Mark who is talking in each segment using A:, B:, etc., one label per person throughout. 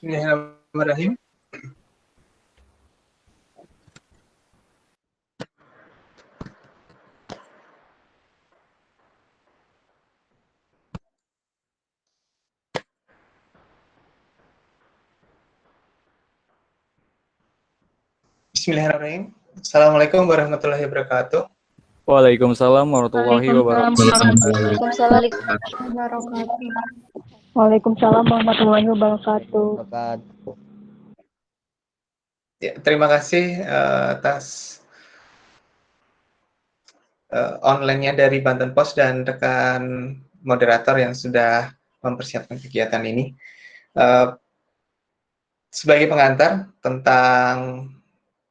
A: Bismillahirrahmanirrahim. Bismillahirrahmanirrahim. Assalamualaikum warahmatullahi wabarakatuh.
B: Waalaikumsalam warahmatullahi
C: Waalaikumsalam
B: wabarakatuh.
C: warahmatullahi wabarakatuh. Waalaikumsalam warahmatullahi wabarakatuh.
A: Ya, terima kasih atas online-nya dari Banten Pos dan rekan moderator yang sudah mempersiapkan kegiatan ini. Sebagai pengantar tentang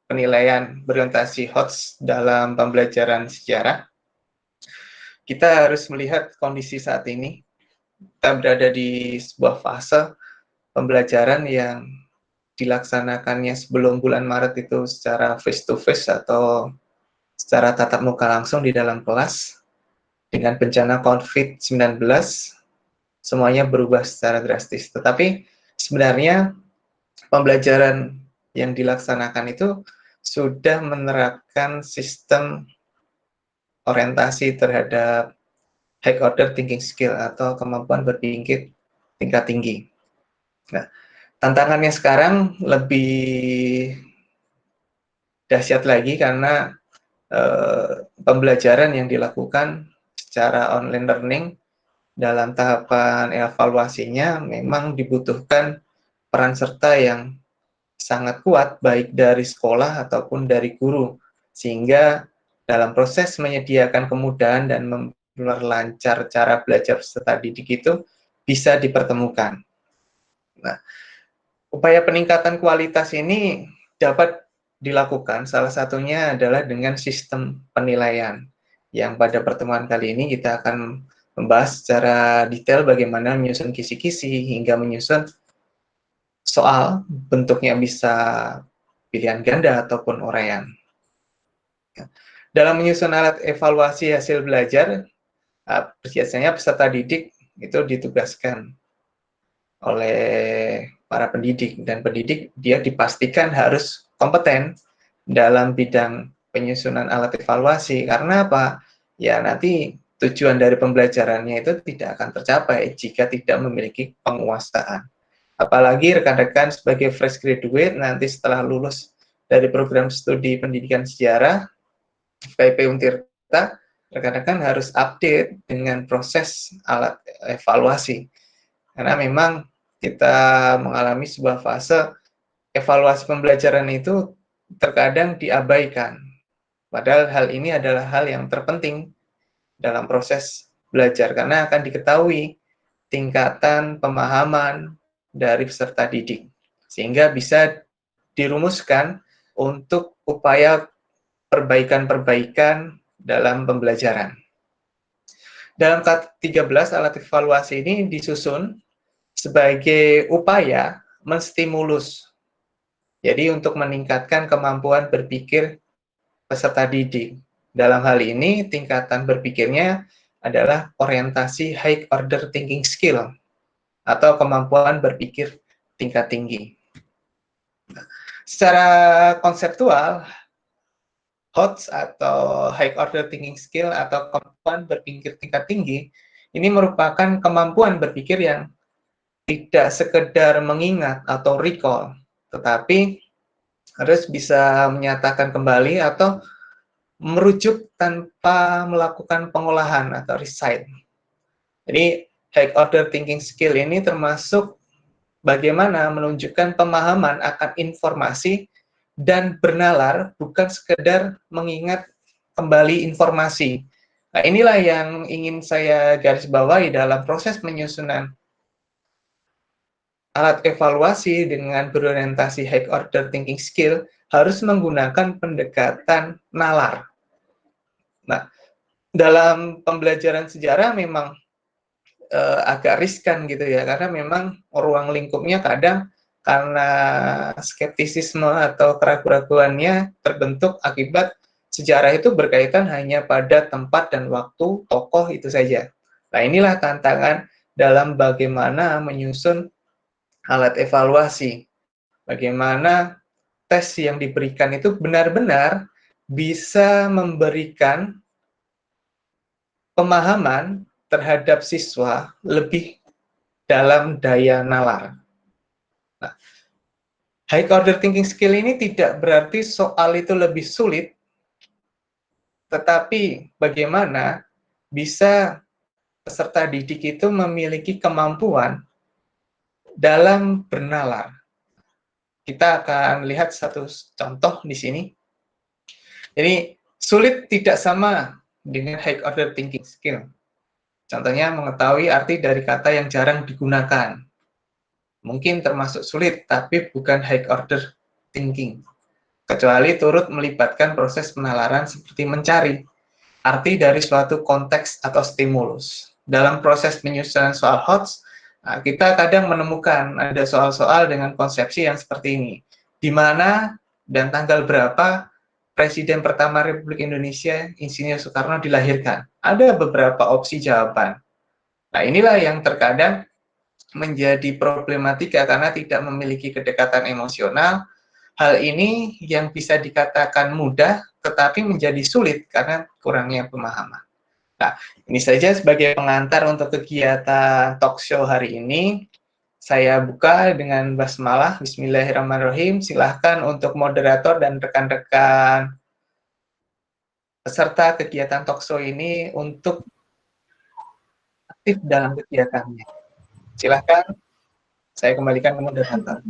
A: penilaian berorientasi HOTS dalam pembelajaran sejarah, kita harus melihat kondisi saat ini. Kita berada di sebuah fase pembelajaran yang dilaksanakannya sebelum bulan Maret itu secara face-to-face atau secara tatap muka langsung di dalam kelas. Dengan bencana COVID-19, semuanya berubah secara drastis. Tetapi sebenarnya pembelajaran yang dilaksanakan itu sudah menerapkan sistem orientasi terhadap high order thinking skill atau kemampuan berpikir tingkat tinggi. Nah, tantangannya sekarang lebih dahsyat lagi karena pembelajaran yang dilakukan secara online learning dalam tahapan evaluasinya memang dibutuhkan peran serta yang sangat kuat baik dari sekolah ataupun dari guru, sehingga dalam proses menyediakan kemudahan dan memperlancar cara belajar peserta didik itu bisa dipertemukan. Nah, upaya peningkatan kualitas ini dapat dilakukan, salah satunya adalah dengan sistem penilaian, yang pada pertemuan kali ini kita akan membahas secara detail bagaimana menyusun kisi-kisi hingga menyusun soal, bentuknya bisa pilihan ganda ataupun uraian. Dalam menyusun alat evaluasi hasil belajar, biasanya peserta didik itu ditugaskan oleh para pendidik, dan pendidik dia dipastikan harus kompeten dalam bidang penyusunan alat evaluasi. Karena apa? Ya nanti tujuan dari pembelajarannya itu tidak akan tercapai jika tidak memiliki penguasaan. Apalagi rekan-rekan sebagai fresh graduate nanti setelah lulus dari program studi pendidikan sejarah FKIP Untirta, rekan-rekan harus update dengan proses alat evaluasi. Karena memang kita mengalami sebuah fase evaluasi pembelajaran itu terkadang diabaikan. Padahal hal ini adalah hal yang terpenting dalam proses belajar karena akan diketahui tingkatan pemahaman dari peserta didik, sehingga bisa dirumuskan untuk upaya perbaikan-perbaikan dalam pembelajaran. Dalam K13, alat evaluasi ini disusun sebagai upaya menstimulus. Jadi untuk meningkatkan kemampuan berpikir peserta didik. Dalam hal ini, tingkatan berpikirnya adalah orientasi high order thinking skill atau kemampuan berpikir tingkat tinggi. Secara konseptual, HOTS atau high order thinking skill atau kemampuan berpikir tingkat tinggi ini merupakan kemampuan berpikir yang tidak sekedar mengingat atau recall, tetapi harus bisa menyatakan kembali atau merujuk tanpa melakukan pengolahan atau recite. Jadi high order thinking skill ini termasuk bagaimana menunjukkan pemahaman akan informasi dan bernalar, bukan sekedar mengingat kembali informasi. Nah, inilah yang ingin saya garis bawahi dalam proses penyusunan alat evaluasi dengan berorientasi high order thinking skill harus menggunakan pendekatan nalar. Nah, dalam pembelajaran sejarah memang agak riskan gitu ya, karena memang ruang lingkupnya kadang karena skeptisisme atau keraguan-raguannya terbentuk akibat sejarah itu berkaitan hanya pada tempat dan waktu tokoh itu saja. Nah, inilah tantangan dalam bagaimana menyusun alat evaluasi. Bagaimana tes yang diberikan itu benar-benar bisa memberikan pemahaman terhadap siswa lebih dalam daya nalar. Nah, high order thinking skill ini tidak berarti soal itu lebih sulit, tetapi bagaimana bisa peserta didik itu memiliki kemampuan dalam bernalar. Kita akan lihat satu contoh di sini. Jadi, sulit tidak sama dengan high order thinking skill. Contohnya, mengetahui arti dari kata yang jarang digunakan. Mungkin termasuk sulit, tapi bukan high order thinking. Kecuali turut melibatkan proses penalaran seperti mencari arti dari suatu konteks atau stimulus. Dalam proses penyusunan soal HOTS, kita kadang menemukan ada soal-soal dengan konsepsi yang seperti ini. Di mana dan tanggal berapa Presiden pertama Republik Indonesia, Insinyur Soekarno dilahirkan? Ada beberapa opsi jawaban. Nah, inilah yang terkadang menjadi problematika karena tidak memiliki kedekatan emosional. Hal ini yang bisa dikatakan mudah, tetapi menjadi sulit karena kurangnya pemahaman. Nah, ini saja sebagai pengantar untuk kegiatan talk show hari ini. Saya buka dengan basmalah, bismillahirrahmanirrahim. Silahkan untuk moderator dan rekan-rekan peserta kegiatan talk show ini untuk aktif dalam kegiatannya. Silahkan, saya kembalikan ke moderator.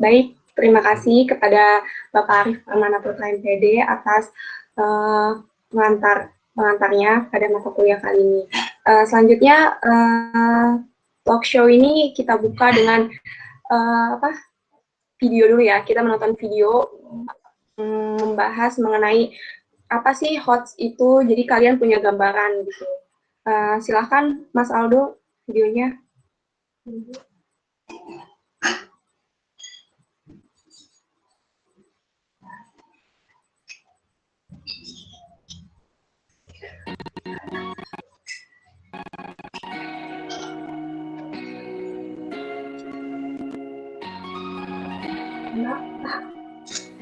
D: Baik, terima kasih kepada Bapak Arif Pramana Putra MPD atas pengantarnya pada mata kuliah kali ini. Selanjutnya, talk show ini kita buka dengan video dulu ya. Kita menonton video membahas mengenai apa sih HOTS itu, jadi kalian punya gambaran gitu. Silahkan Mas Aldo videonya.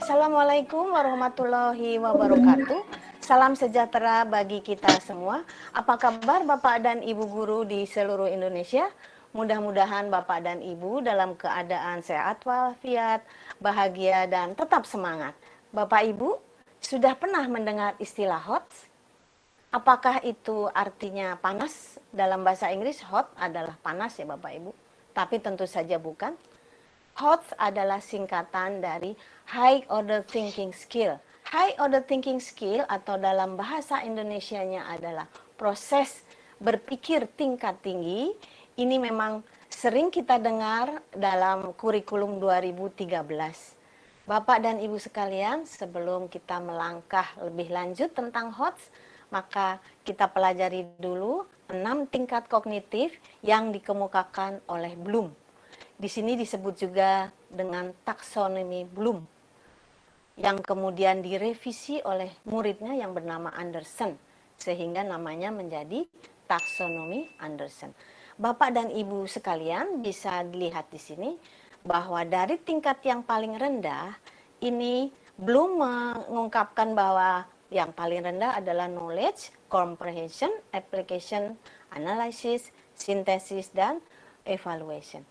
E: Assalamualaikum warahmatullahi wabarakatuh. Salam sejahtera bagi kita semua. Apa kabar Bapak dan Ibu guru di seluruh Indonesia? Mudah-mudahan Bapak dan Ibu dalam keadaan sehat walafiat, bahagia dan tetap semangat. Bapak Ibu, sudah pernah mendengar istilah HOTS? Apakah itu artinya panas? Dalam bahasa Inggris hot adalah panas ya Bapak Ibu. Tapi tentu saja bukan. HOTS adalah singkatan dari High Order Thinking Skill. High Order Thinking Skill atau dalam bahasa Indonesianya adalah proses berpikir tingkat tinggi. Ini memang sering kita dengar dalam kurikulum 2013. Bapak dan Ibu sekalian, sebelum kita melangkah lebih lanjut tentang HOTS, maka kita pelajari dulu 6 tingkat kognitif yang dikemukakan oleh Bloom. Di sini disebut juga dengan taksonomi Bloom, yang kemudian direvisi oleh muridnya yang bernama Anderson, sehingga namanya menjadi taksonomi Anderson. Bapak dan Ibu sekalian bisa dilihat di sini bahwa dari tingkat yang paling rendah, ini Bloom mengungkapkan bahwa yang paling rendah adalah knowledge, comprehension, application, analysis, synthesis, dan evaluation.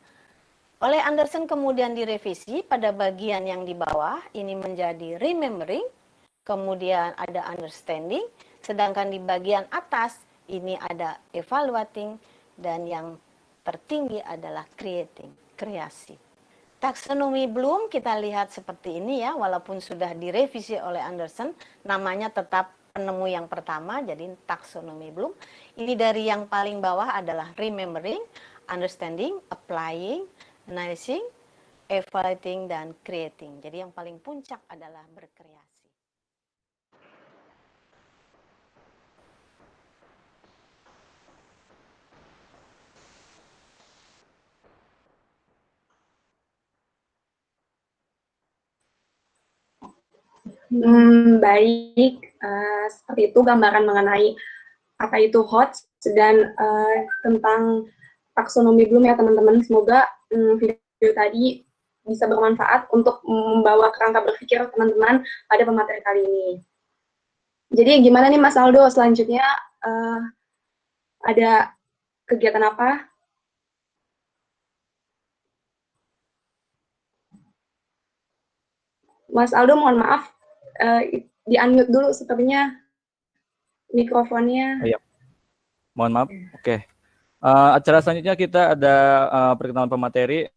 E: Oleh Anderson kemudian direvisi pada bagian yang di bawah, ini menjadi remembering, kemudian ada understanding, sedangkan di bagian atas ini ada evaluating, dan yang tertinggi adalah creating, kreasi. Taksonomi Bloom kita lihat seperti ini ya, walaupun sudah direvisi oleh Anderson, namanya tetap penemu yang pertama, jadi taksonomi Bloom. Ini dari yang paling bawah adalah remembering, understanding, applying, analyzing, evaluating, dan creating. Jadi yang paling puncak adalah berkreasi.
D: Baik, seperti itu gambaran mengenai apa itu HOTS. dan tentang taksonomi Bloom ya teman-teman. Semoga video tadi bisa bermanfaat untuk membawa kerangka berpikir teman-teman pada pemateri kali ini. Jadi gimana nih Mas Aldo, selanjutnya ada kegiatan apa? Mas Aldo, mohon maaf, di-unmute dulu sepertinya mikrofonnya.
B: Iya. Mohon maaf. Oke. Acara selanjutnya kita ada perkenalan pemateri.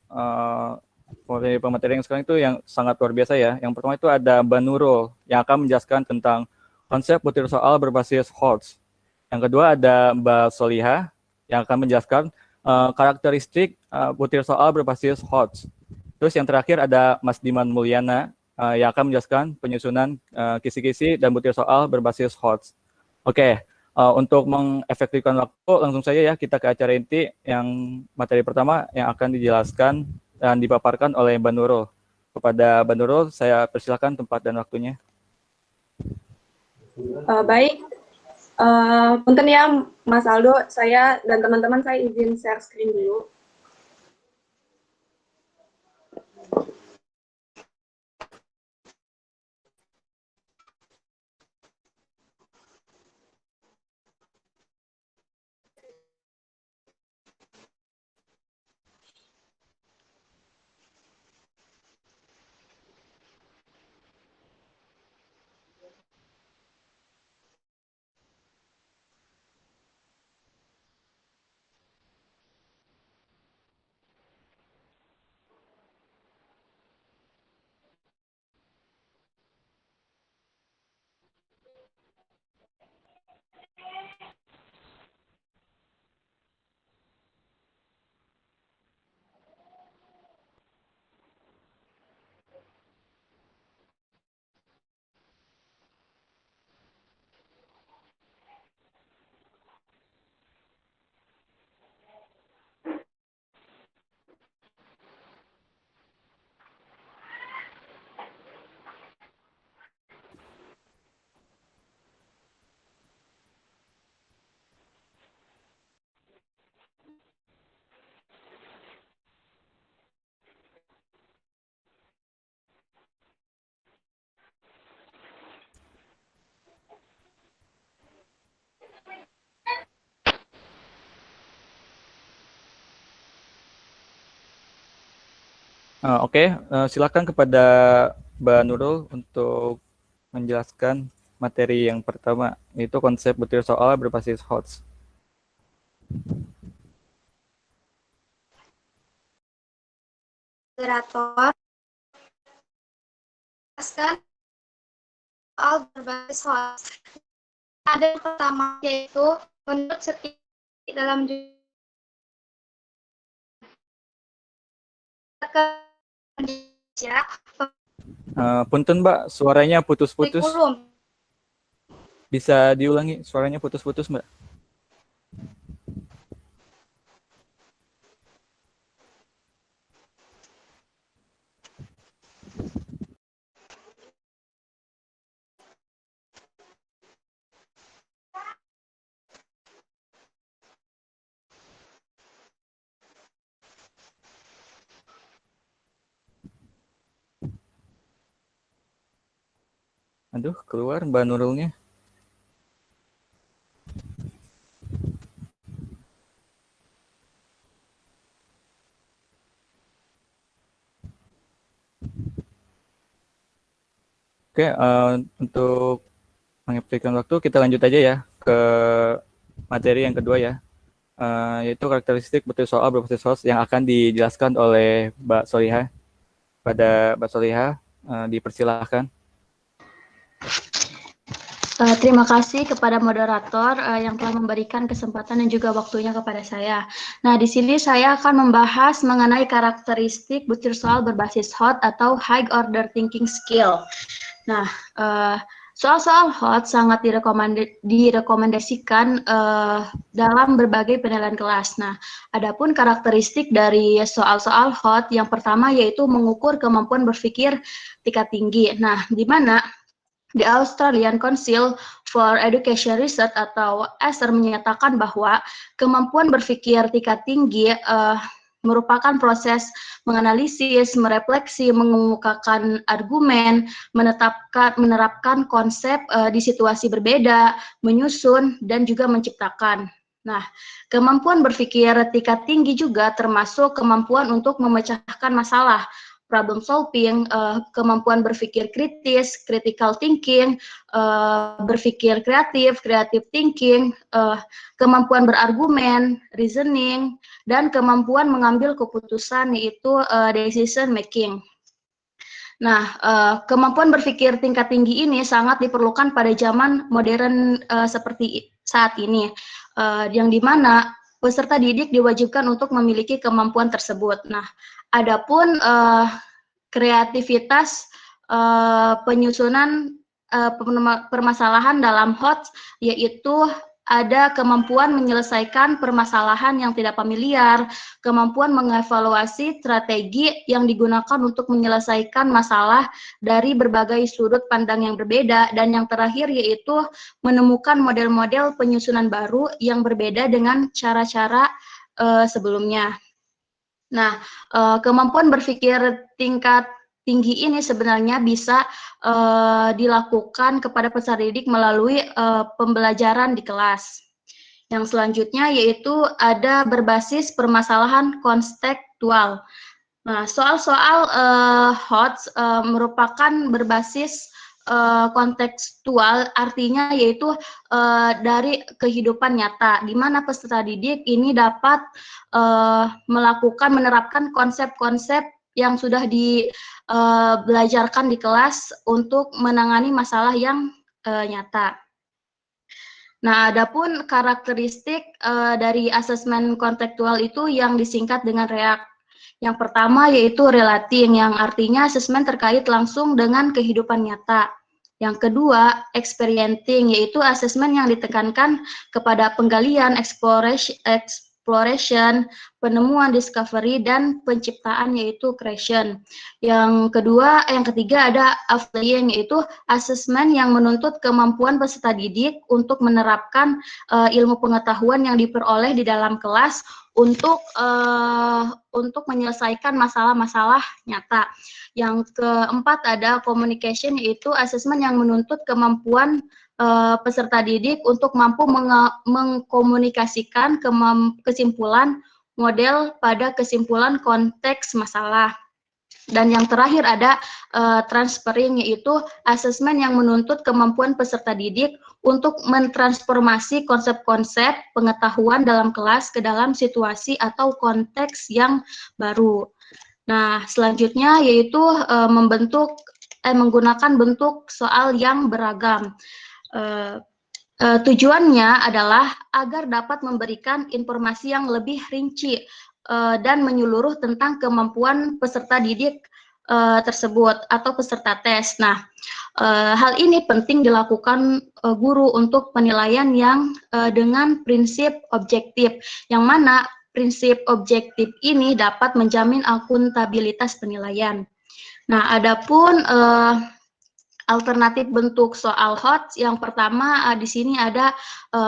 B: Pemateri yang sekarang itu yang sangat luar biasa ya. Yang pertama itu ada Mbak Nurul yang akan menjelaskan tentang konsep butir soal berbasis HOTS. Yang kedua ada Mbak Soliha yang akan menjelaskan karakteristik butir soal berbasis HOTS. Terus yang terakhir ada Mas Diman Mulyana yang akan menjelaskan penyusunan kisi-kisi dan butir soal berbasis HOTS. Oke, untuk mengefektifkan waktu, langsung saja ya kita ke acara inti yang materi pertama yang akan dijelaskan dan dipaparkan oleh Mbak Nurul. Kepada Mbak Nurul, saya persilakan tempat dan waktunya.
D: Baik, punten ya Mas Aldo, saya dan teman-teman saya izin share screen dulu.
B: Oke, silakan kepada Mbak Nurul untuk menjelaskan materi yang pertama, yaitu konsep butir soal berbasis HOTS.
F: Moderator, jelaskan soal berbasis HOTS. Ada yang pertama, yaitu menurut setiap dalam Indonesia,
B: Punten Mbak, suaranya putus-putus.
F: kurikulum.
B: Bisa diulangi, suaranya putus-putus Mbak. Aduh, keluar Mbak Nurulnya. Oke, untuk mengefektifkan waktu, kita lanjut aja ya ke materi yang kedua ya, yaitu karakteristik butir soal berbasis HOTS yang akan dijelaskan oleh Mbak Soliha. Pada Mbak Soliha, dipersilahkan.
C: Terima kasih kepada moderator yang telah memberikan kesempatan dan juga waktunya kepada saya. Nah, di sini saya akan membahas mengenai karakteristik butir soal berbasis HOT atau High Order Thinking Skill. Nah, soal-soal HOT sangat direkomendasikan dalam berbagai penilaian kelas. Nah, adapun karakteristik dari soal-soal HOT yang pertama yaitu mengukur kemampuan berpikir tingkat tinggi. Nah, di mana The Australian Council for Education Research atau ACER menyatakan bahwa kemampuan berpikir tingkat tinggi merupakan proses menganalisis, merefleksi, mengemukakan argumen, menerapkan konsep di situasi berbeda, menyusun, dan juga menciptakan. Nah, kemampuan berpikir tingkat tinggi juga termasuk kemampuan untuk memecahkan masalah, problem solving, kemampuan berpikir kritis, critical thinking, berpikir kreatif, creative thinking, kemampuan berargumen, reasoning, dan kemampuan mengambil keputusan yaitu decision making. Nah, kemampuan berpikir tingkat tinggi ini sangat diperlukan pada zaman modern seperti saat ini, yang dimana peserta didik diwajibkan untuk memiliki kemampuan tersebut. Nah, adapun kreativitas penyusunan permasalahan dalam HOTS, yaitu ada kemampuan menyelesaikan permasalahan yang tidak familiar, kemampuan mengevaluasi strategi yang digunakan untuk menyelesaikan masalah dari berbagai sudut pandang yang berbeda, dan yang terakhir yaitu menemukan model-model penyusunan baru yang berbeda dengan cara-cara sebelumnya. Nah, kemampuan berpikir tingkat tinggi ini sebenarnya bisa dilakukan kepada peserta didik melalui pembelajaran di kelas. Yang selanjutnya yaitu ada berbasis permasalahan konstekstual. Nah, soal-soal HOTS merupakan berbasis kontekstual, artinya yaitu dari kehidupan nyata, di mana peserta didik ini dapat menerapkan konsep-konsep yang sudah dibelajarkan di kelas untuk menangani masalah yang nyata. Nah, adapun karakteristik dari asesmen kontekstual itu yang disingkat dengan REACT. Yang pertama yaitu relating, yang artinya asesmen terkait langsung dengan kehidupan nyata. Yang kedua, experiencing, yaitu asesmen yang ditekankan kepada penggalian, exploration, penemuan, discovery, dan penciptaan, yaitu creation. Yang ketiga ada applying, yaitu asesmen yang menuntut kemampuan peserta didik untuk menerapkan ilmu pengetahuan yang diperoleh di dalam kelas untuk menyelesaikan masalah-masalah nyata. Yang keempat ada communication, yaitu asesmen yang menuntut kemampuan peserta didik untuk mampu mengkomunikasikan kesimpulan model pada kesimpulan konteks masalah. Dan yang terakhir ada transferring, yaitu asesmen yang menuntut kemampuan peserta didik untuk mentransformasi konsep-konsep pengetahuan dalam kelas ke dalam situasi atau konteks yang baru. Nah, selanjutnya yaitu menggunakan bentuk soal yang beragam. Tujuannya adalah agar dapat memberikan informasi yang lebih rinci dan menyeluruh tentang kemampuan peserta didik tersebut atau peserta tes. Nah, hal ini penting dilakukan guru untuk penilaian yang dengan prinsip objektif, yang mana prinsip objektif ini dapat menjamin akuntabilitas penilaian. Nah, adapun alternatif bentuk soal HOTS, yang pertama di sini ada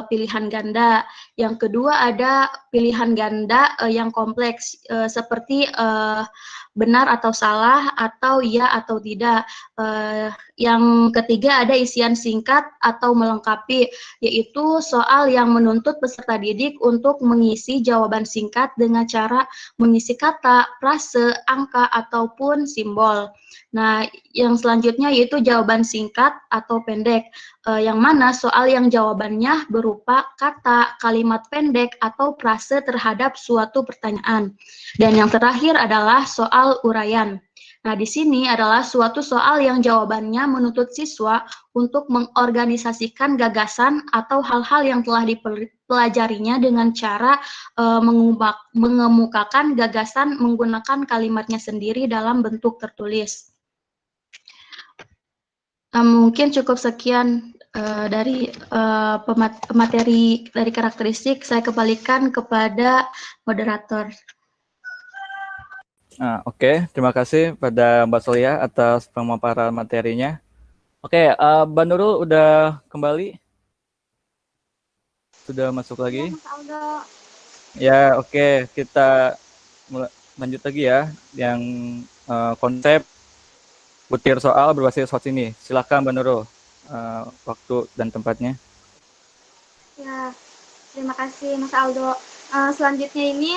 C: pilihan ganda, yang kedua ada pilihan ganda yang kompleks seperti benar atau salah, atau ya atau tidak. Yang ketiga ada isian singkat atau melengkapi, yaitu soal yang menuntut peserta didik untuk mengisi jawaban singkat dengan cara mengisi kata, frase, angka, ataupun simbol. Nah, yang selanjutnya yaitu jawaban singkat atau pendek, yang mana soal yang jawabannya berupa kata, kalimat pendek, atau frase terhadap suatu pertanyaan. Dan yang terakhir adalah soal uraian. Nah, di sini adalah suatu soal yang jawabannya menuntut siswa untuk mengorganisasikan gagasan atau hal-hal yang telah dipelajarinya dengan cara mengemukakan gagasan menggunakan kalimatnya sendiri dalam bentuk tertulis. Mungkin cukup sekian dari pemateri dari karakteristik. Saya kembalikan kepada moderator.
B: Oke, terima kasih pada Mbak Solia atas pemaparan materinya. Oke, Mbak Nurul udah kembali? Sudah masuk lagi?
F: Mas Aldo.
B: Ya, oke. Kita lanjut lagi ya. Yang konsep butir soal berbasis hots ini. Silakan Mbak Nurul, waktu dan tempatnya.
F: Ya, terima kasih Mas Aldo. Selanjutnya ini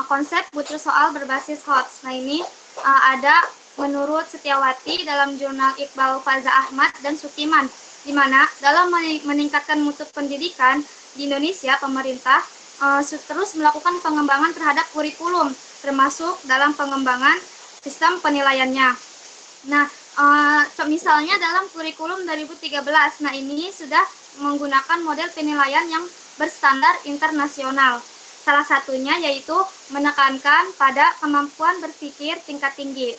F: konsep butir soal berbasis HOTS. Nah ini ada menurut Setiawati dalam jurnal Iqbal Faza Ahmad dan Sukiman, di mana dalam meningkatkan mutu pendidikan di Indonesia, pemerintah terus melakukan pengembangan terhadap kurikulum, termasuk dalam pengembangan sistem penilaiannya. Nah, misalnya dalam kurikulum 2013, nah ini sudah menggunakan model penilaian yang berstandar internasional. Salah satunya yaitu menekankan pada kemampuan berpikir tingkat tinggi.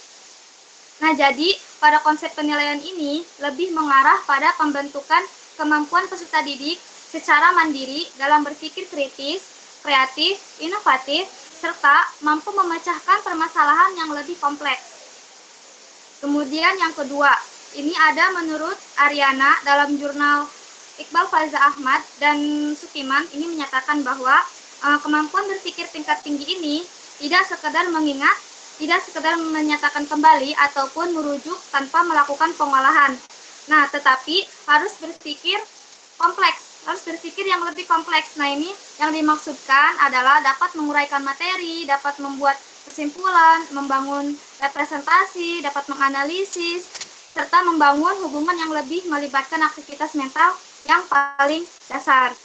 F: Nah, jadi pada konsep penilaian ini lebih mengarah pada pembentukan kemampuan peserta didik secara mandiri dalam berpikir kritis, kreatif, inovatif, serta mampu memecahkan permasalahan yang lebih kompleks. Kemudian yang kedua, ini ada menurut Ariana dalam jurnal Iqbal Faza Ahmad dan Sukiman ini menyatakan bahwa kemampuan berpikir tingkat tinggi ini tidak sekedar mengingat, tidak sekedar menyatakan kembali ataupun merujuk tanpa melakukan pengolahan. Nah, tetapi harus berpikir kompleks, harus berpikir yang lebih kompleks. Nah, ini yang dimaksudkan adalah dapat menguraikan materi, dapat membuat kesimpulan, membangun representasi, dapat menganalisis, serta membangun hubungan yang lebih melibatkan aktivitas mental yang paling dasar.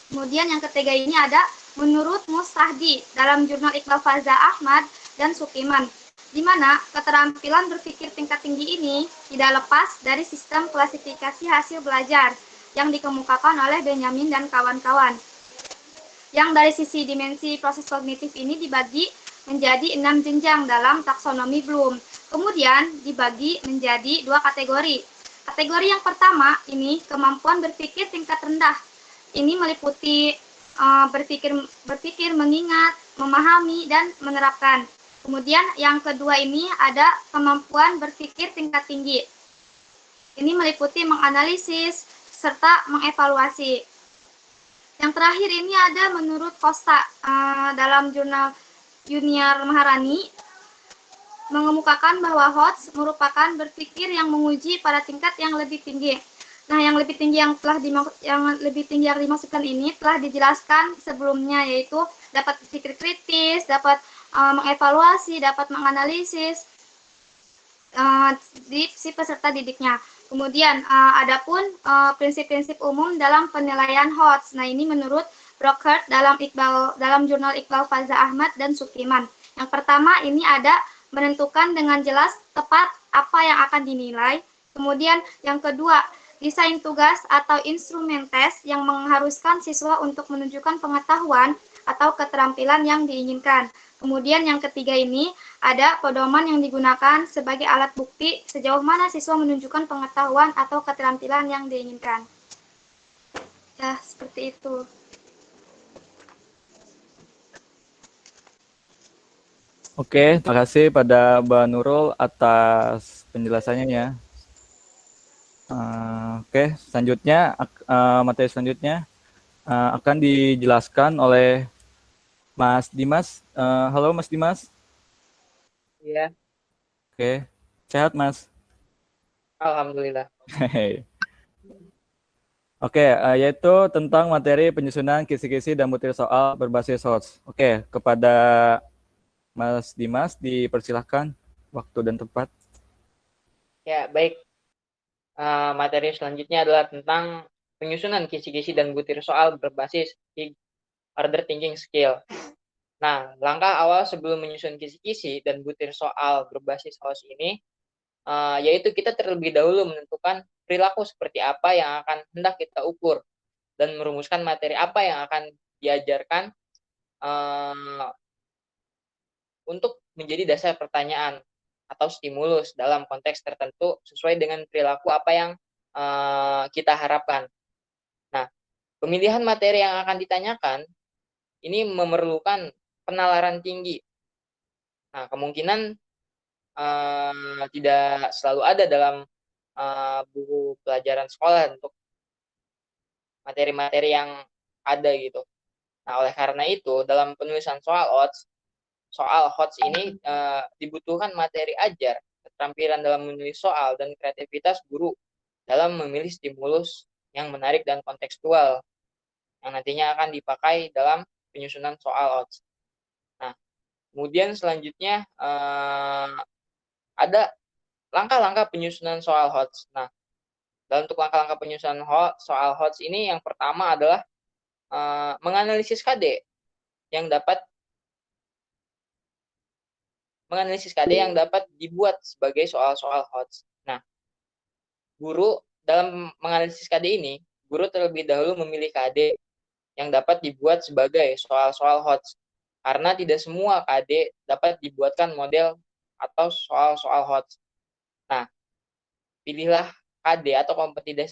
F: Kemudian yang ketiga ini ada menurut Mustahdi dalam jurnal Iqbal Faza Ahmad dan Sukiman, di mana keterampilan berpikir tingkat tinggi ini tidak lepas dari sistem klasifikasi hasil belajar yang dikemukakan oleh Benjamin dan kawan-kawan. Yang dari sisi dimensi proses kognitif ini dibagi menjadi 6 jenjang dalam taksonomi Bloom. Kemudian dibagi menjadi 2 kategori. Kategori yang pertama ini kemampuan berpikir tingkat rendah. Ini meliputi berpikir, mengingat, memahami, dan menerapkan. Kemudian yang kedua ini ada kemampuan berpikir tingkat tinggi. Ini meliputi menganalisis serta mengevaluasi. Yang terakhir ini ada menurut Costa dalam jurnal Junior Maharani mengemukakan bahwa HOTS merupakan berpikir yang menguji pada tingkat yang lebih tinggi. Nah, yang lebih tinggi yang dimaksudkan ini telah dijelaskan sebelumnya, yaitu dapat berpikir kritis, dapat mengevaluasi, dapat menganalisis di si peserta didiknya. Kemudian adapun prinsip-prinsip umum dalam penilaian HOTS. Nah, ini menurut Brockhart dalam jurnal Iqbal Faza Ahmad dan Sukiman. Yang pertama ini ada menentukan dengan jelas tepat apa yang akan dinilai. Kemudian yang kedua, desain tugas atau instrumen tes yang mengharuskan siswa untuk menunjukkan pengetahuan atau keterampilan yang diinginkan. Kemudian yang ketiga ini ada pedoman yang digunakan sebagai alat bukti sejauh mana siswa menunjukkan pengetahuan atau keterampilan yang diinginkan. Ya, seperti itu.
B: Oke, terima kasih pada Mbak Nurul atas penjelasannya ya. Oke, selanjutnya materi selanjutnya akan dijelaskan oleh Mas Dimas. Halo Mas Dimas.
G: Iya,
B: Oke, sehat Mas?
G: alhamdulillah.
B: Oke, yaitu tentang materi penyusunan kisi-kisi dan butir soal berbasis HOTS. Oke, kepada Mas Dimas dipersilahkan waktu dan tempat.
G: Ya, baik. Materi selanjutnya adalah tentang penyusunan kisi-kisi dan butir soal berbasis big order thinking skill. Nah, langkah awal sebelum menyusun kisi-kisi dan butir soal berbasis HOTS ini, yaitu kita terlebih dahulu menentukan perilaku seperti apa yang akan hendak kita ukur dan merumuskan materi apa yang akan diajarkan untuk menjadi dasar pertanyaan atau stimulus dalam konteks tertentu sesuai dengan perilaku apa yang kita harapkan. Nah, pemilihan materi yang akan ditanyakan ini memerlukan penalaran tinggi. Nah, kemungkinan tidak selalu ada dalam buku pelajaran sekolah untuk materi-materi yang ada gitu. Nah, oleh karena itu, dalam penulisan soal HOTS ini dibutuhkan materi ajar, keterampilan dalam menulis soal, dan kreativitas guru dalam memilih stimulus yang menarik dan kontekstual yang nantinya akan dipakai dalam penyusunan soal HOTS. Nah, kemudian selanjutnya ada langkah-langkah penyusunan soal HOTS. Nah, dalam untuk langkah-langkah penyusunan soal HOTS ini, yang pertama adalah menganalisis KD yang dapat dibuat sebagai soal-soal HOTS. Nah, guru dalam menganalisis KD ini, guru terlebih dahulu memilih KD yang dapat dibuat sebagai soal-soal HOTS. Karena tidak semua KD dapat dibuatkan model atau soal-soal HOTS. Nah, pilihlah KD atau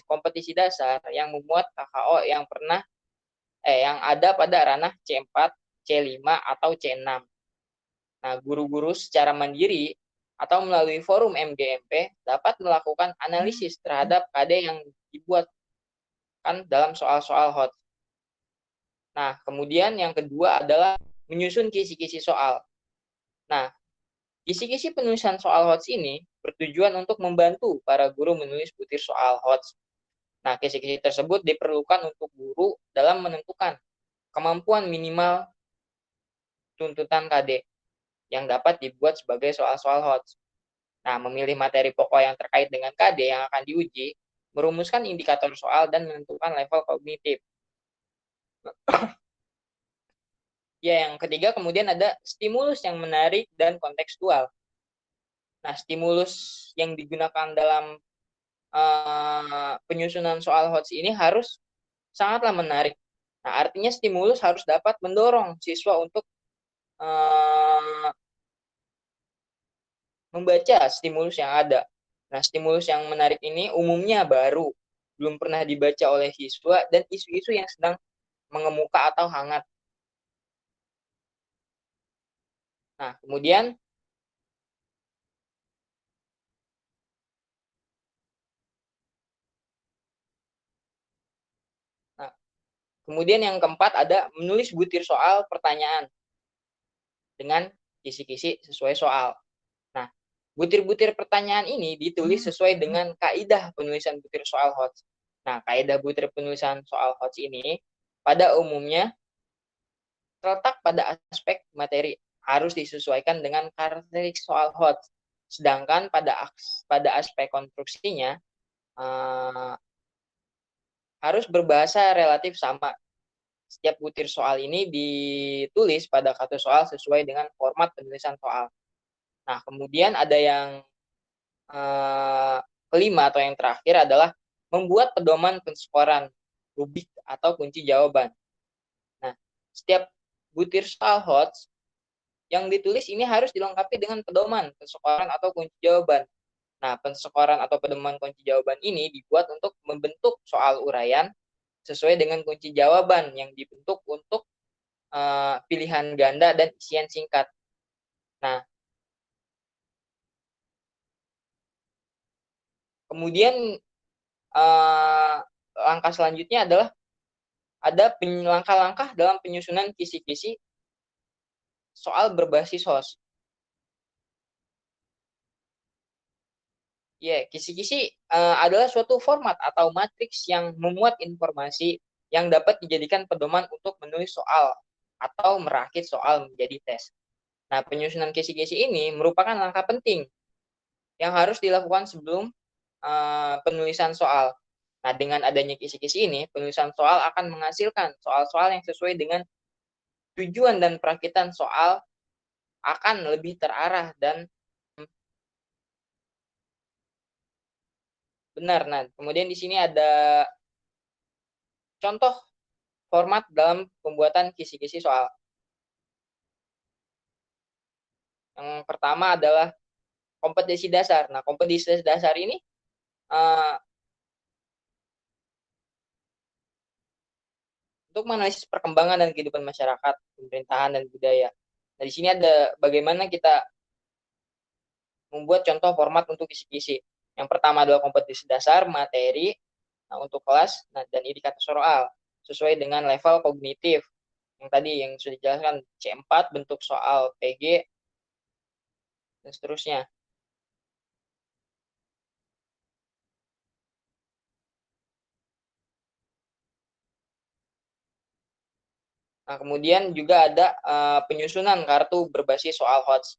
G: kompetisi dasar yang memuat KKO yang ada pada ranah C4, C5, atau C6. Nah, guru-guru secara mandiri atau melalui forum MGMP dapat melakukan analisis terhadap KD yang dibuatkan dalam soal-soal HOTS. Nah, kemudian yang kedua adalah menyusun kisi-kisi soal. Nah, kisi-kisi penulisan soal HOTS ini bertujuan untuk membantu para guru menulis butir soal HOTS. Nah, kisi-kisi tersebut diperlukan untuk guru dalam menentukan kemampuan minimal tuntutan KD yang dapat dibuat sebagai soal-soal HOTS. Nah, memilih materi pokok yang terkait dengan KD yang akan diuji, merumuskan indikator soal, dan menentukan level kognitif. Ya, yang ketiga kemudian ada stimulus yang menarik dan kontekstual. Nah, stimulus yang digunakan dalam penyusunan soal HOTS ini harus sangatlah menarik. Nah, artinya stimulus harus dapat mendorong siswa untuk membaca stimulus yang ada. Nah, stimulus yang menarik ini umumnya baru, belum pernah dibaca oleh siswa, dan isu-isu yang sedang mengemuka atau hangat. Nah, kemudian yang keempat ada menulis butir soal pertanyaan dengan kisi-kisi sesuai soal. Nah, butir-butir pertanyaan ini ditulis sesuai dengan kaidah penulisan butir soal HOTS. Nah, kaidah butir penulisan soal HOTS ini pada umumnya terletak pada aspek materi, harus disesuaikan dengan karakteristik soal HOTS. Sedangkan pada aspek konstruksinya harus berbahasa relatif sama. Setiap butir soal ini ditulis pada kartu soal sesuai dengan format penulisan soal. Nah, kemudian ada yang kelima atau yang terakhir adalah membuat pedoman penskoran, rubrik, atau kunci jawaban. Nah, setiap butir soal HOTS yang ditulis ini harus dilengkapi dengan pedoman penskoran atau kunci jawaban. Nah, penskoran atau pedoman kunci jawaban ini dibuat untuk membentuk soal uraian sesuai dengan kunci jawaban yang dibentuk untuk pilihan ganda dan isian singkat. Nah, kemudian langkah selanjutnya adalah ada langkah-langkah dalam penyusunan kisi-kisi soal berbasis HOTS. Ya, kisi-kisi adalah suatu format atau matriks yang memuat informasi yang dapat dijadikan pedoman untuk menulis soal atau merakit soal menjadi tes. Nah, penyusunan kisi-kisi ini merupakan langkah penting yang harus dilakukan sebelum penulisan soal. Nah, dengan adanya kisi-kisi ini, penulisan soal akan menghasilkan soal-soal yang sesuai dengan tujuan dan perakitan soal akan lebih terarah dan benar. Nah, kemudian di sini ada contoh format dalam pembuatan kisi-kisi soal. Yang pertama adalah kompetensi dasar. Nah, kompetensi dasar ini untuk menganalisis perkembangan dan kehidupan masyarakat, pemerintahan, dan budaya. Nah, di sini ada bagaimana kita membuat contoh format untuk kisi-kisi. Yang pertama adalah kompetensi dasar, materi, untuk kelas, dan indikator soal sesuai dengan level kognitif. Yang tadi yang sudah dijelaskan C4, bentuk soal PG, dan seterusnya. Nah, kemudian juga ada penyusunan kartu berbasis soal HOTS.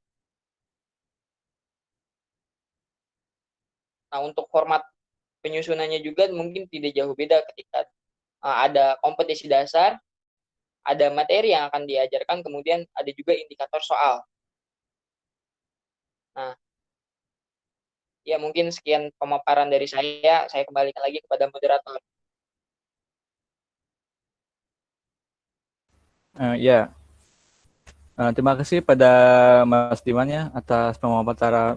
G: Nah, untuk format penyusunannya juga mungkin tidak jauh beda ketika ada kompetensi dasar, ada materi yang akan diajarkan, kemudian ada juga indikator soal. Nah, ya mungkin sekian pemaparan dari saya kembalikan lagi kepada moderator.
B: Ya, terima kasih pada Mas Diman ya atas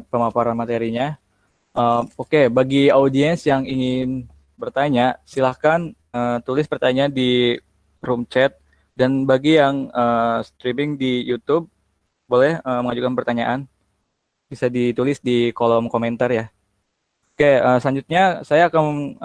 B: pemaparan materinya. Oke, bagi audiens yang ingin bertanya, silahkan tulis pertanyaan di room chat. Dan bagi yang streaming di YouTube, boleh mengajukan pertanyaan. Bisa ditulis di kolom komentar ya. Oke, selanjutnya saya akan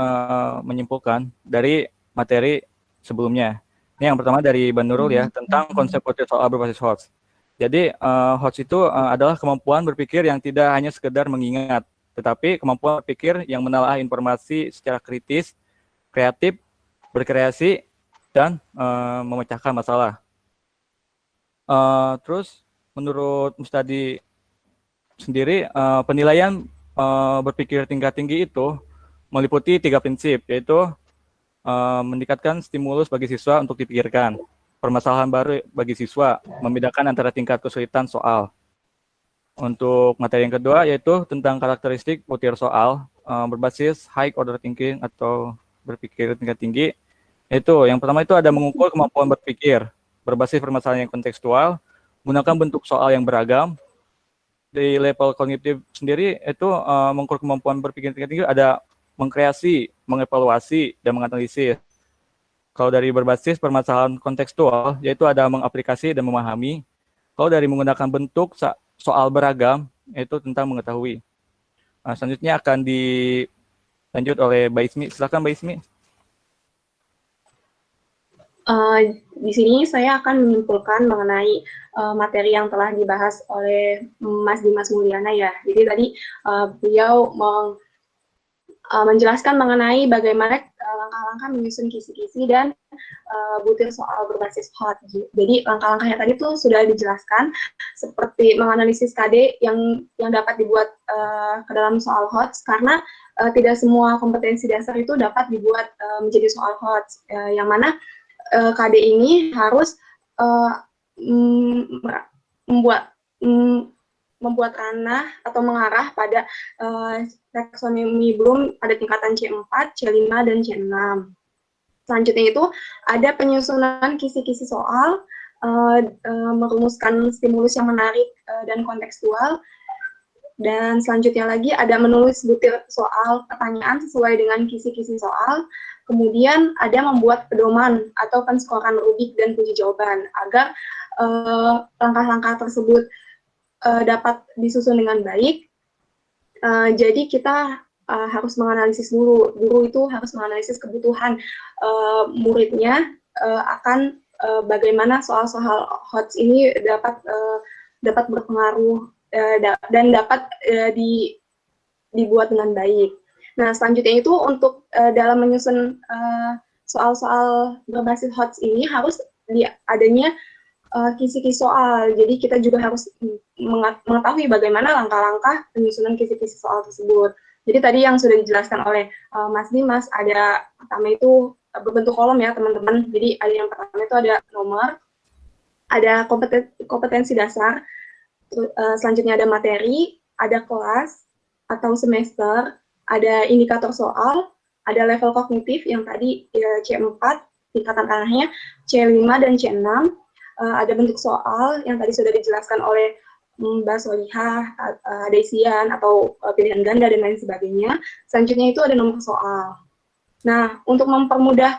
B: menyimpulkan dari materi sebelumnya. Ini yang pertama dari Ban Nurul ya, tentang konsep butir soal berbasis HOTS. Jadi HOTS itu adalah kemampuan berpikir yang tidak hanya sekedar mengingat, tetapi kemampuan berpikir yang menelaah informasi secara kritis, kreatif, berkreasi, dan memecahkan masalah. Terus menurut Mustadi sendiri, penilaian berpikir tingkat tinggi itu meliputi 3 prinsip, yaitu meningkatkan stimulus bagi siswa untuk dipikirkan, permasalahan baru bagi siswa, membedakan antara tingkat kesulitan soal. Untuk materi yang kedua yaitu tentang karakteristik butir soal berbasis high order thinking atau berpikir tingkat tinggi. Itu yang pertama itu ada mengukur kemampuan berpikir berbasis permasalahan yang kontekstual, menggunakan bentuk soal yang beragam. Di level kognitif sendiri itu mengukur kemampuan berpikir tingkat tinggi ada mengkreasi, mengevaluasi, dan menganalisis. Kalau dari berbasis permasalahan kontekstual, yaitu ada mengaplikasi dan memahami. Kalau dari menggunakan bentuk soal beragam, yaitu tentang mengetahui. Selanjutnya akan dilanjut oleh Mbak Ismi. Silakan Mbak Ismi.
D: Di sini saya akan menyimpulkan mengenai materi yang telah dibahas oleh Mas Dimas Mulyana ya. Jadi tadi beliau menjelaskan mengenai bagaimana langkah-langkah menyusun kisi-kisi dan butir soal berbasis HOTS. Jadi langkah-langkahnya tadi tuh sudah dijelaskan seperti menganalisis KD yang dapat dibuat ke dalam soal HOTS, karena tidak semua kompetensi dasar itu dapat dibuat menjadi soal HOTS, yang mana KD ini harus membuat ranah atau mengarah pada taksonomi Bloom pada tingkatan C4, C5, dan C6. Selanjutnya itu ada penyusunan kisi-kisi soal, merumuskan stimulus yang menarik dan kontekstual, dan selanjutnya lagi ada menulis butir soal pertanyaan sesuai dengan kisi-kisi soal, kemudian ada membuat pedoman atau penskoran rubik dan kunci jawaban agar langkah-langkah tersebut dapat disusun dengan baik. Jadi kita harus menganalisis dulu. Guru itu harus menganalisis kebutuhan muridnya akan bagaimana soal-soal HOTS ini dapat berpengaruh dan dapat dibuat dengan baik. Nah, selanjutnya itu untuk dalam menyusun soal-soal berbasis HOTS ini harus adanya kisi-kisi soal. Jadi kita juga harus mengetahui bagaimana langkah-langkah penyusunan kisi-kisi soal tersebut. Jadi tadi yang sudah dijelaskan oleh Mas Dimas, ada pertama itu berbentuk kolom ya teman-teman. Jadi ada yang pertama itu ada nomor, ada kompetensi dasar, selanjutnya ada materi, ada kelas atau semester, ada indikator soal, ada level kognitif yang tadi C4, tingkatan ranahnya, C5 dan C6, ada bentuk soal yang tadi sudah dijelaskan oleh Mbak Solihah, ada isian atau pilihan ganda dan lain sebagainya. Selanjutnya itu ada nomor soal. Nah, untuk mempermudah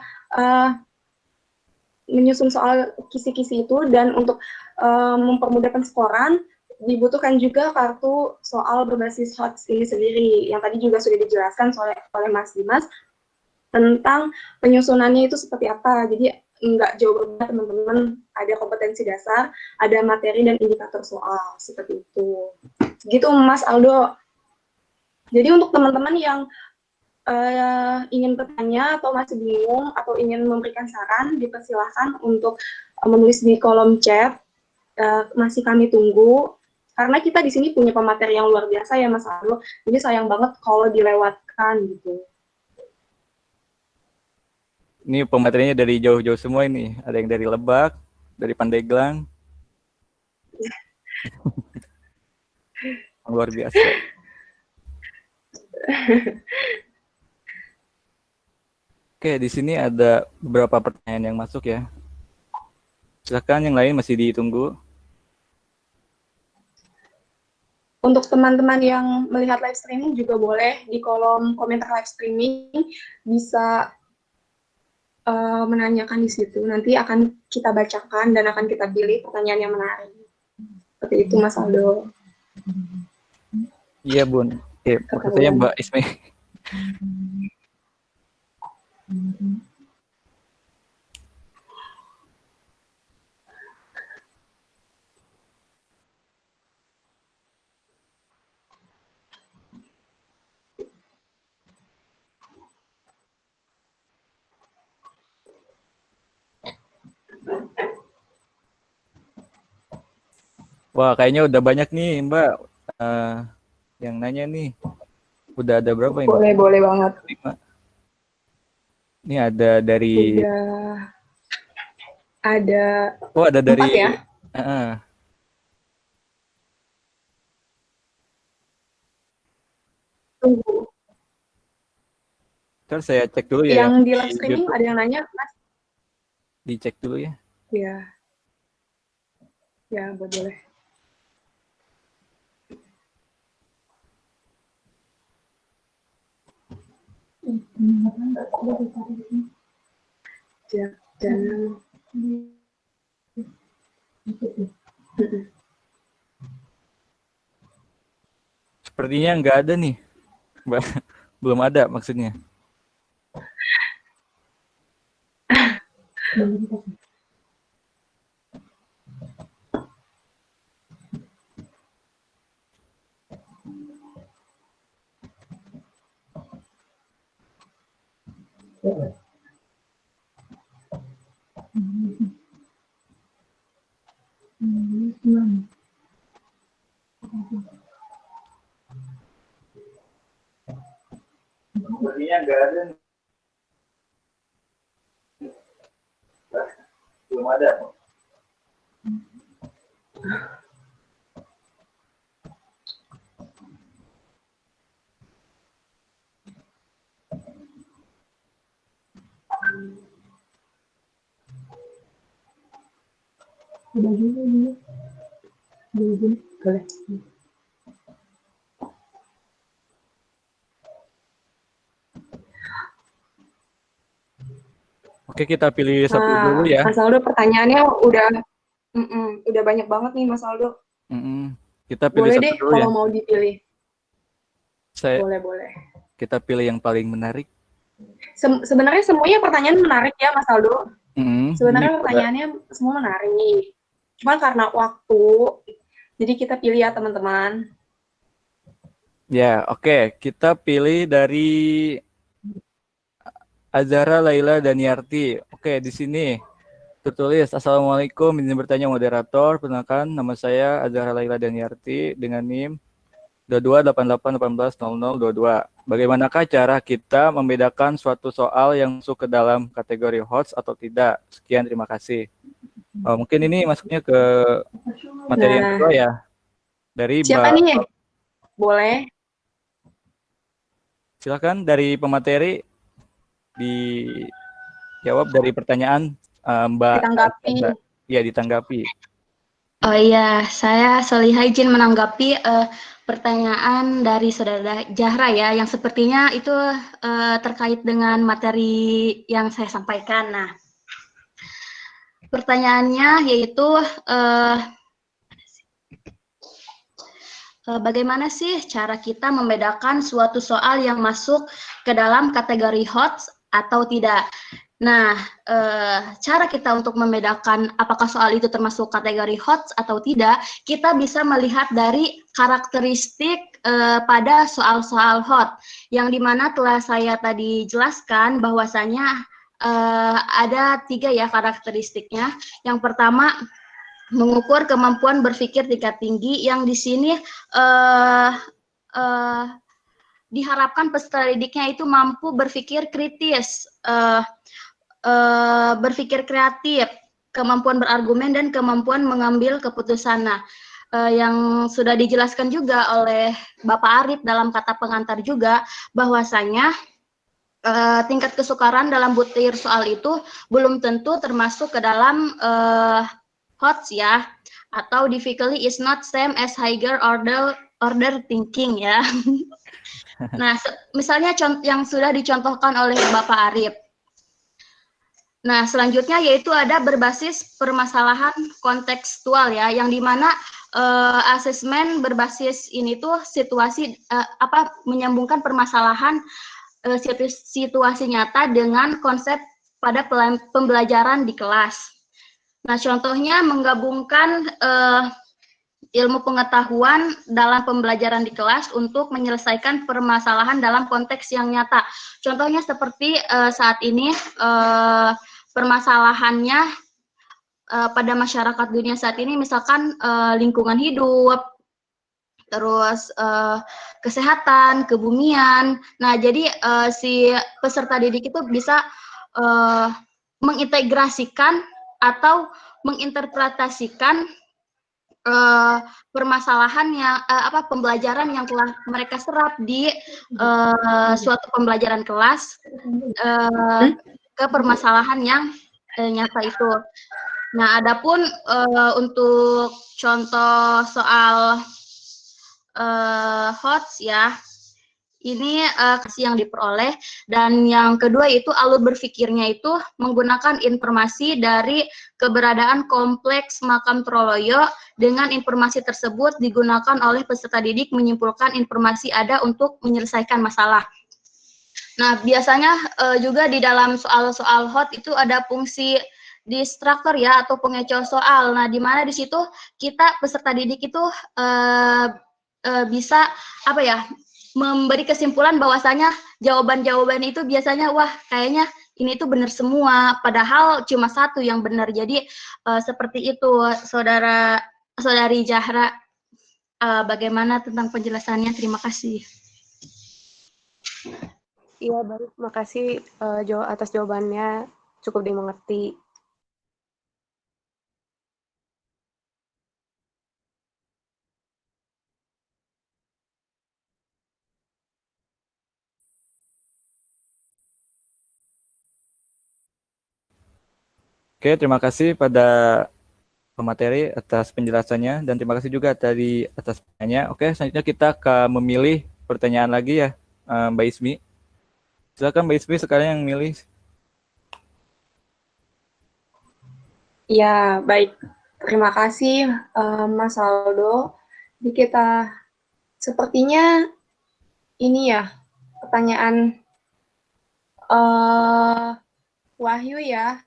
D: menyusun soal kisi-kisi itu dan untuk mempermudah penskoran, dibutuhkan juga kartu soal berbasis HOTS ini sendiri, yang tadi juga sudah dijelaskan oleh Mas Dimas tentang penyusunannya itu seperti apa. Jadi nggak jauh berbeda teman-teman, ada kompetensi dasar, ada materi dan indikator soal, seperti itu. Gitu Mas Aldo. Jadi untuk teman-teman yang ingin bertanya atau masih bingung atau ingin memberikan saran, dipersilahkan untuk menulis di kolom chat. Masih kami tunggu karena kita di sini punya pemateri yang luar biasa ya Mas Aldo. Jadi sayang banget kalau dilewatkan gitu.
B: Ini pematerinya dari jauh-jauh semua ini. Ada yang dari Lebak, dari Pandeglang. Luar biasa. Oke, di sini ada beberapa pertanyaan yang masuk ya. Silakan yang lain masih ditunggu.
D: Untuk teman-teman yang melihat live streaming juga boleh di kolom komentar live streaming bisa menanyakan di situ. Nanti akan kita bacakan dan akan kita pilih pertanyaan yang menarik. Seperti itu Mas Aldo.
B: Iya Bun. Oke, maksudnya Mbak Ismi. Wah, kayaknya udah banyak nih Mbak yang nanya nih. Udah ada berapa ini?
D: Boleh banget.
B: 5. Ini ada dari.
D: Oh, ada
B: dari.
D: 4 ya? Tunggu.
B: Terus saya cek dulu ya.
D: Yang di live streaming ada yang nanya, Mas?
B: Dicek dulu ya.
D: Iya. Ya, boleh.
B: Sepertinya nggak ada nih, Mbak. Belum ada maksudnya. Sepertinya nggak ada nih. Belum ada.
D: Udah dulu. Boleh.
B: Oke, kita pilih satu dulu ya.
D: Mas Aldo, pertanyaannya udah banyak banget nih Mas Aldo.
B: Kita pilih
D: boleh
B: satu
D: deh
B: dulu
D: kalau
B: ya.
D: mau dipilih.
B: Boleh. Kita pilih yang paling menarik.
D: Sebenarnya semuanya pertanyaan menarik ya Mas Aldo. Sebenarnya pertanyaannya semua menarik. Cuma karena waktu, jadi kita pilih ya teman-teman.
B: Ya, oke. Kita pilih dari Azhara Laila Daniarti. Oke, di sini tertulis, Assalamualaikum, izin bertanya moderator. Perkenalkan, nama saya Azhara Laila Daniarti dengan NIM 2288180022. Bagaimanakah cara kita membedakan suatu soal yang masuk ke dalam kategori HOTS atau tidak? Sekian, terima kasih. Mungkin ini masuknya ke materi yang kedua ya. Dari
D: siapa nih? Boleh.
B: Silakan dari pemateri dijawab dari pertanyaan Mbak.
D: Ditanggapi.
B: Iya, ditanggapi.
C: Oh iya, saya Soliha izin menanggapi pertanyaan dari Saudara Zahra ya, yang sepertinya itu terkait dengan materi yang saya sampaikan. Nah, pertanyaannya yaitu bagaimana sih cara kita membedakan suatu soal yang masuk ke dalam kategori hot atau tidak. Nah, cara kita untuk membedakan apakah soal itu termasuk kategori hot atau tidak, kita bisa melihat dari karakteristik pada soal-soal hot, yang dimana telah saya tadi jelaskan bahwasanya ada 3 ya karakteristiknya. Yang pertama, mengukur kemampuan berpikir tingkat tinggi, yang di sini diharapkan peserta didiknya itu mampu berpikir kritis, berpikir kreatif, kemampuan berargumen, dan kemampuan mengambil keputusan. Nah, yang sudah dijelaskan juga oleh Bapak Arif dalam kata pengantar juga, bahwasanya tingkat kesukaran dalam butir soal itu belum tentu termasuk ke dalam HOTS ya, atau difficulty is not same as higher order thinking ya. Nah, misalnya yang sudah dicontohkan oleh Bapak Arif. Nah, selanjutnya yaitu ada berbasis permasalahan kontekstual ya, yang dimana asesmen berbasis ini tuh situasi menyambungkan permasalahan situasi nyata dengan konsep pada pembelajaran di kelas. Nah, contohnya menggabungkan ilmu pengetahuan dalam pembelajaran di kelas untuk menyelesaikan permasalahan dalam konteks yang nyata. Contohnya seperti saat ini permasalahannya pada masyarakat dunia saat ini, misalkan lingkungan hidup, terus kesehatan, kebumian. Nah, jadi si peserta didik itu bisa mengintegrasikan atau menginterpretasikan permasalahannya, pembelajaran yang telah mereka serap di suatu pembelajaran kelas ke permasalahan yang nyata itu. Nah, adapun untuk contoh soal HOTS ya, ini yang diperoleh, dan yang kedua itu alur berpikirnya itu menggunakan informasi dari keberadaan kompleks makam Troloyo. Dengan informasi tersebut digunakan oleh peserta didik menyimpulkan informasi ada untuk menyelesaikan masalah. Nah, biasanya juga di dalam soal-soal HOT itu ada fungsi distractor ya, atau pengecoh soal. Nah, di mana di situ kita peserta didik itu bisa memberi kesimpulan bahwasanya jawaban-jawaban itu biasanya wah kayaknya ini tuh benar semua, padahal cuma satu yang benar. Jadi seperti itu, saudari Zahra. Bagaimana tentang penjelasannya? Terima kasih.
H: Iya, baik. Makasih atas jawabannya, cukup dimengerti.
B: Oke, terima kasih pada pemateri atas penjelasannya, dan terima kasih juga tadi atas pertanyaannya. Oke, selanjutnya kita akan memilih pertanyaan lagi ya, Mbak Ismi. Silakan Mbak Ismi sekarang yang milih.
D: Ya, baik. Terima kasih Mas Aldo. Jadi kita sepertinya ini ya pertanyaan Wahyu ya.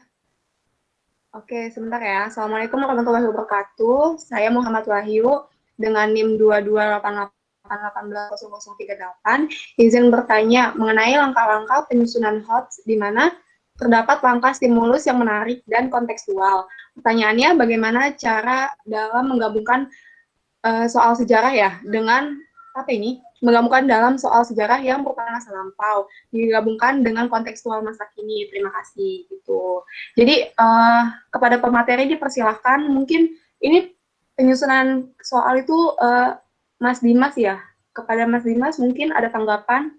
D: Oke, sebentar ya. Assalamualaikum warahmatullahi wabarakatuh. Saya Muhammad Wahyu dengan NIM 2288180038. Izin bertanya mengenai langkah-langkah penyusunan HOTS di mana terdapat langkah stimulus yang menarik dan kontekstual. Pertanyaannya, bagaimana cara dalam menggabungkan soal sejarah ya dengan menggabungkan dalam soal sejarah yang merupakan masa lampau digabungkan dengan kontekstual masa kini. Terima kasih gitu. Jadi kepada pemateri dipersilahkan, mungkin ini penyusunan soal itu Mas Dimas ya. Kepada Mas Dimas mungkin ada tanggapan?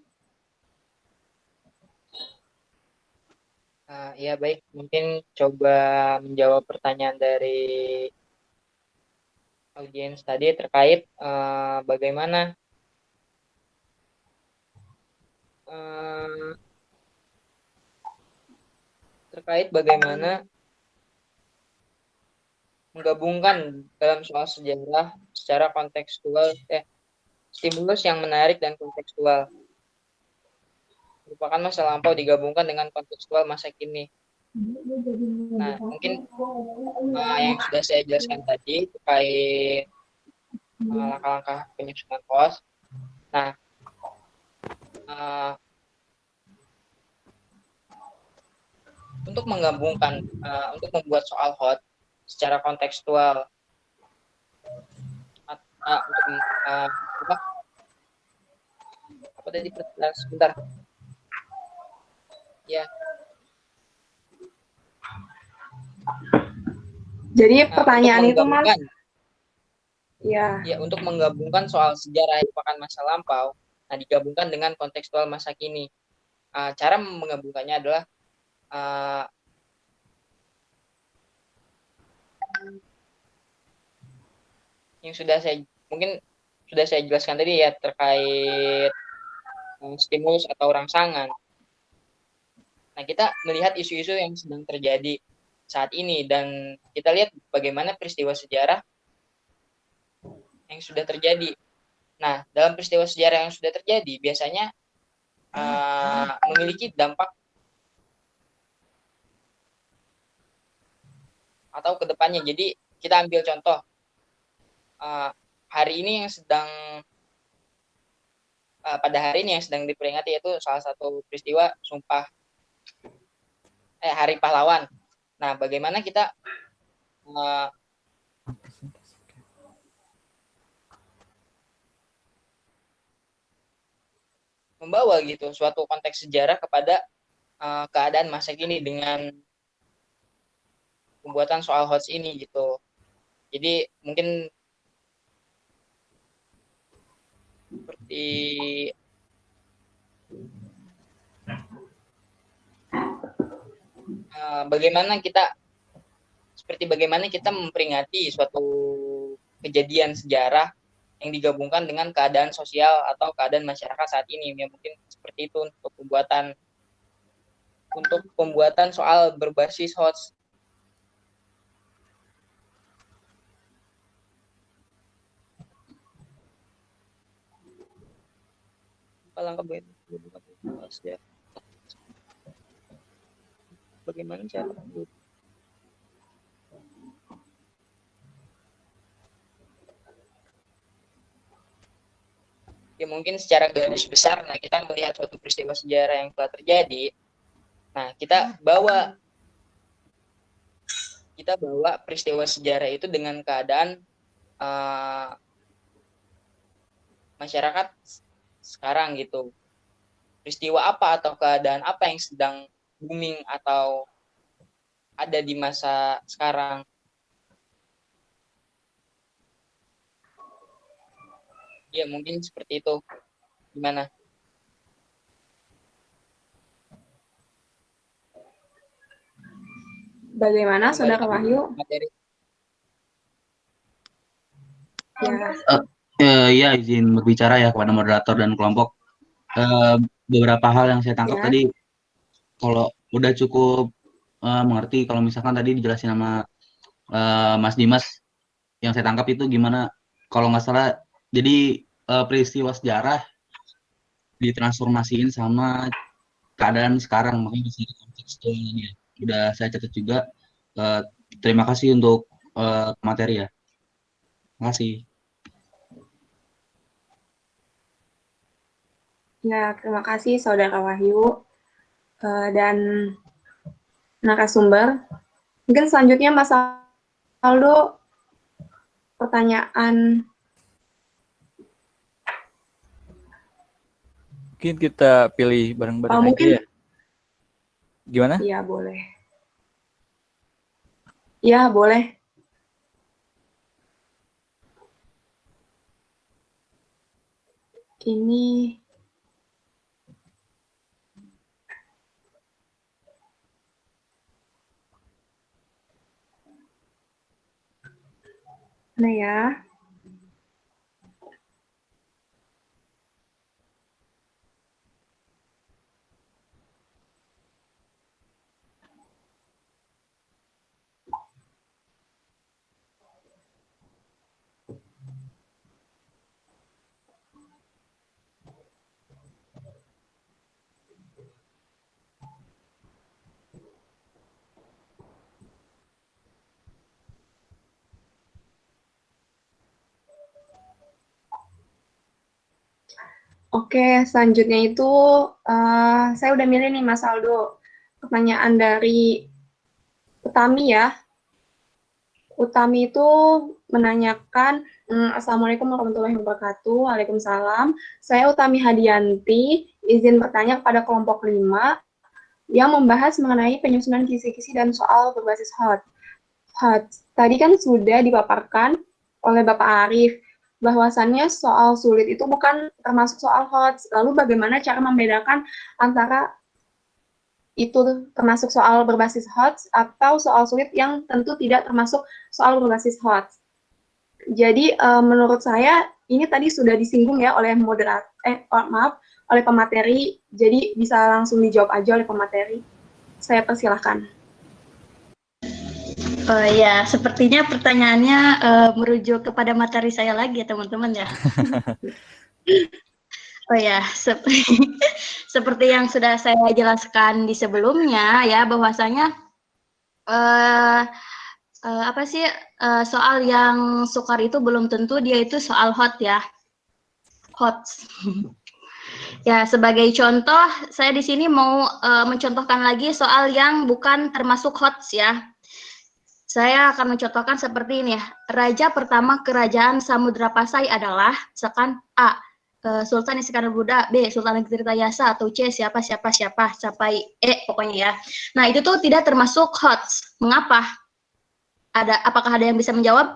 G: Ya baik, mungkin coba menjawab pertanyaan dari audiens tadi terkait bagaimana menggabungkan dalam soal sejarah secara kontekstual stimulus yang menarik dan kontekstual. Merupakan masa lampau digabungkan dengan kontekstual masa kini. Nah, mungkin yang sudah saya jelaskan tadi terkait langkah-langkah penyusunan host. Nah, untuk menggabungkan, untuk membuat soal hot secara kontekstual, untuk apa tadi? Sebentar. Ya.
D: Jadi pertanyaan itu Mas,
G: ya, untuk menggabungkan soal sejarah yang merupakan masa lampau, nah digabungkan dengan kontekstual masa kini. Cara menggabungkannya adalah yang mungkin sudah saya jelaskan tadi ya, terkait stimulus atau rangsangan. Nah, kita melihat isu-isu yang sedang terjadi saat ini dan kita lihat bagaimana peristiwa sejarah yang sudah terjadi. Nah, dalam peristiwa sejarah yang sudah terjadi biasanya memiliki dampak atau kedepannya. Jadi kita ambil contoh hari ini yang sedang pada hari ini yang sedang diperingati, yaitu salah satu peristiwa Hari Pahlawan. Nah, bagaimana kita membawa gitu suatu konteks sejarah kepada keadaan masa kini dengan pembuatan soal hots ini gitu. Jadi mungkin seperti bagaimana kita memperingati suatu kejadian sejarah yang digabungkan dengan keadaan sosial atau keadaan masyarakat saat ini. Ya, mungkin seperti itu untuk pembuatan soal berbasis hots. Bagaimana cara ya, mungkin secara garis besar, nah kita melihat suatu peristiwa sejarah yang telah terjadi, nah kita bawa peristiwa sejarah itu dengan keadaan masyarakat sekarang gitu. Peristiwa apa atau keadaan apa yang sedang booming atau ada di masa sekarang. Ya, mungkin seperti itu. Gimana?
D: Bagaimana Saudara Wahyu?
G: Materi.
I: Ya, izin berbicara ya kepada moderator dan kelompok. Beberapa hal yang saya tangkap tadi, kalau udah cukup mengerti, kalau misalkan tadi dijelasin sama Mas Dimas, yang saya tangkap itu gimana, kalau nggak salah, jadi peristiwa sejarah ditransformasiin sama keadaan sekarang, makanya bisa kontekstualnya. Udah saya catat juga. Terima kasih untuk materi ya. Terima kasih.
D: Ya, terima kasih Saudara Wahyu dan narasumber. Mungkin selanjutnya Mas Aldo, pertanyaan.
B: Mungkin kita pilih bareng-bareng aja ya. Gimana?
D: Iya, boleh. Iya, boleh. Ini mana ya? Oke, selanjutnya itu saya udah milih nih Mas Aldo. Pertanyaan dari Utami ya. Utami itu menanyakan, Assalamualaikum warahmatullahi wabarakatuh. Waalaikumsalam. Saya Utami Hadianti, izin bertanya kepada kelompok 5 yang membahas mengenai penyusunan kisi-kisi dan soal berbasis hot. Tadi kan sudah dipaparkan oleh Bapak Arif bahwasannya soal sulit itu bukan termasuk soal hot. Lalu bagaimana cara membedakan antara itu termasuk soal berbasis hot atau soal sulit yang tentu tidak termasuk soal berbasis hot. Jadi menurut saya ini tadi sudah disinggung ya oleh oleh pemateri. Jadi bisa langsung dijawab aja oleh pemateri. Saya persilahkan.
C: Ya, sepertinya pertanyaannya merujuk kepada materi saya lagi ya teman-teman ya. Oh ya, seperti yang sudah saya jelaskan di sebelumnya ya, bahwasanya soal yang sukar itu belum tentu dia itu soal hot ya, hot. Ya, sebagai contoh, saya di sini mau mencontohkan lagi soal yang bukan termasuk hot ya. Saya akan mencontohkan seperti ini ya. Raja pertama kerajaan Samudra Pasai adalah, misalkan A. Sultan Iskandar Muda, B. Sultan Tirtayasa, atau C. siapa sampai E pokoknya ya. Nah itu tuh tidak termasuk hot. Mengapa? Apakah ada yang bisa menjawab?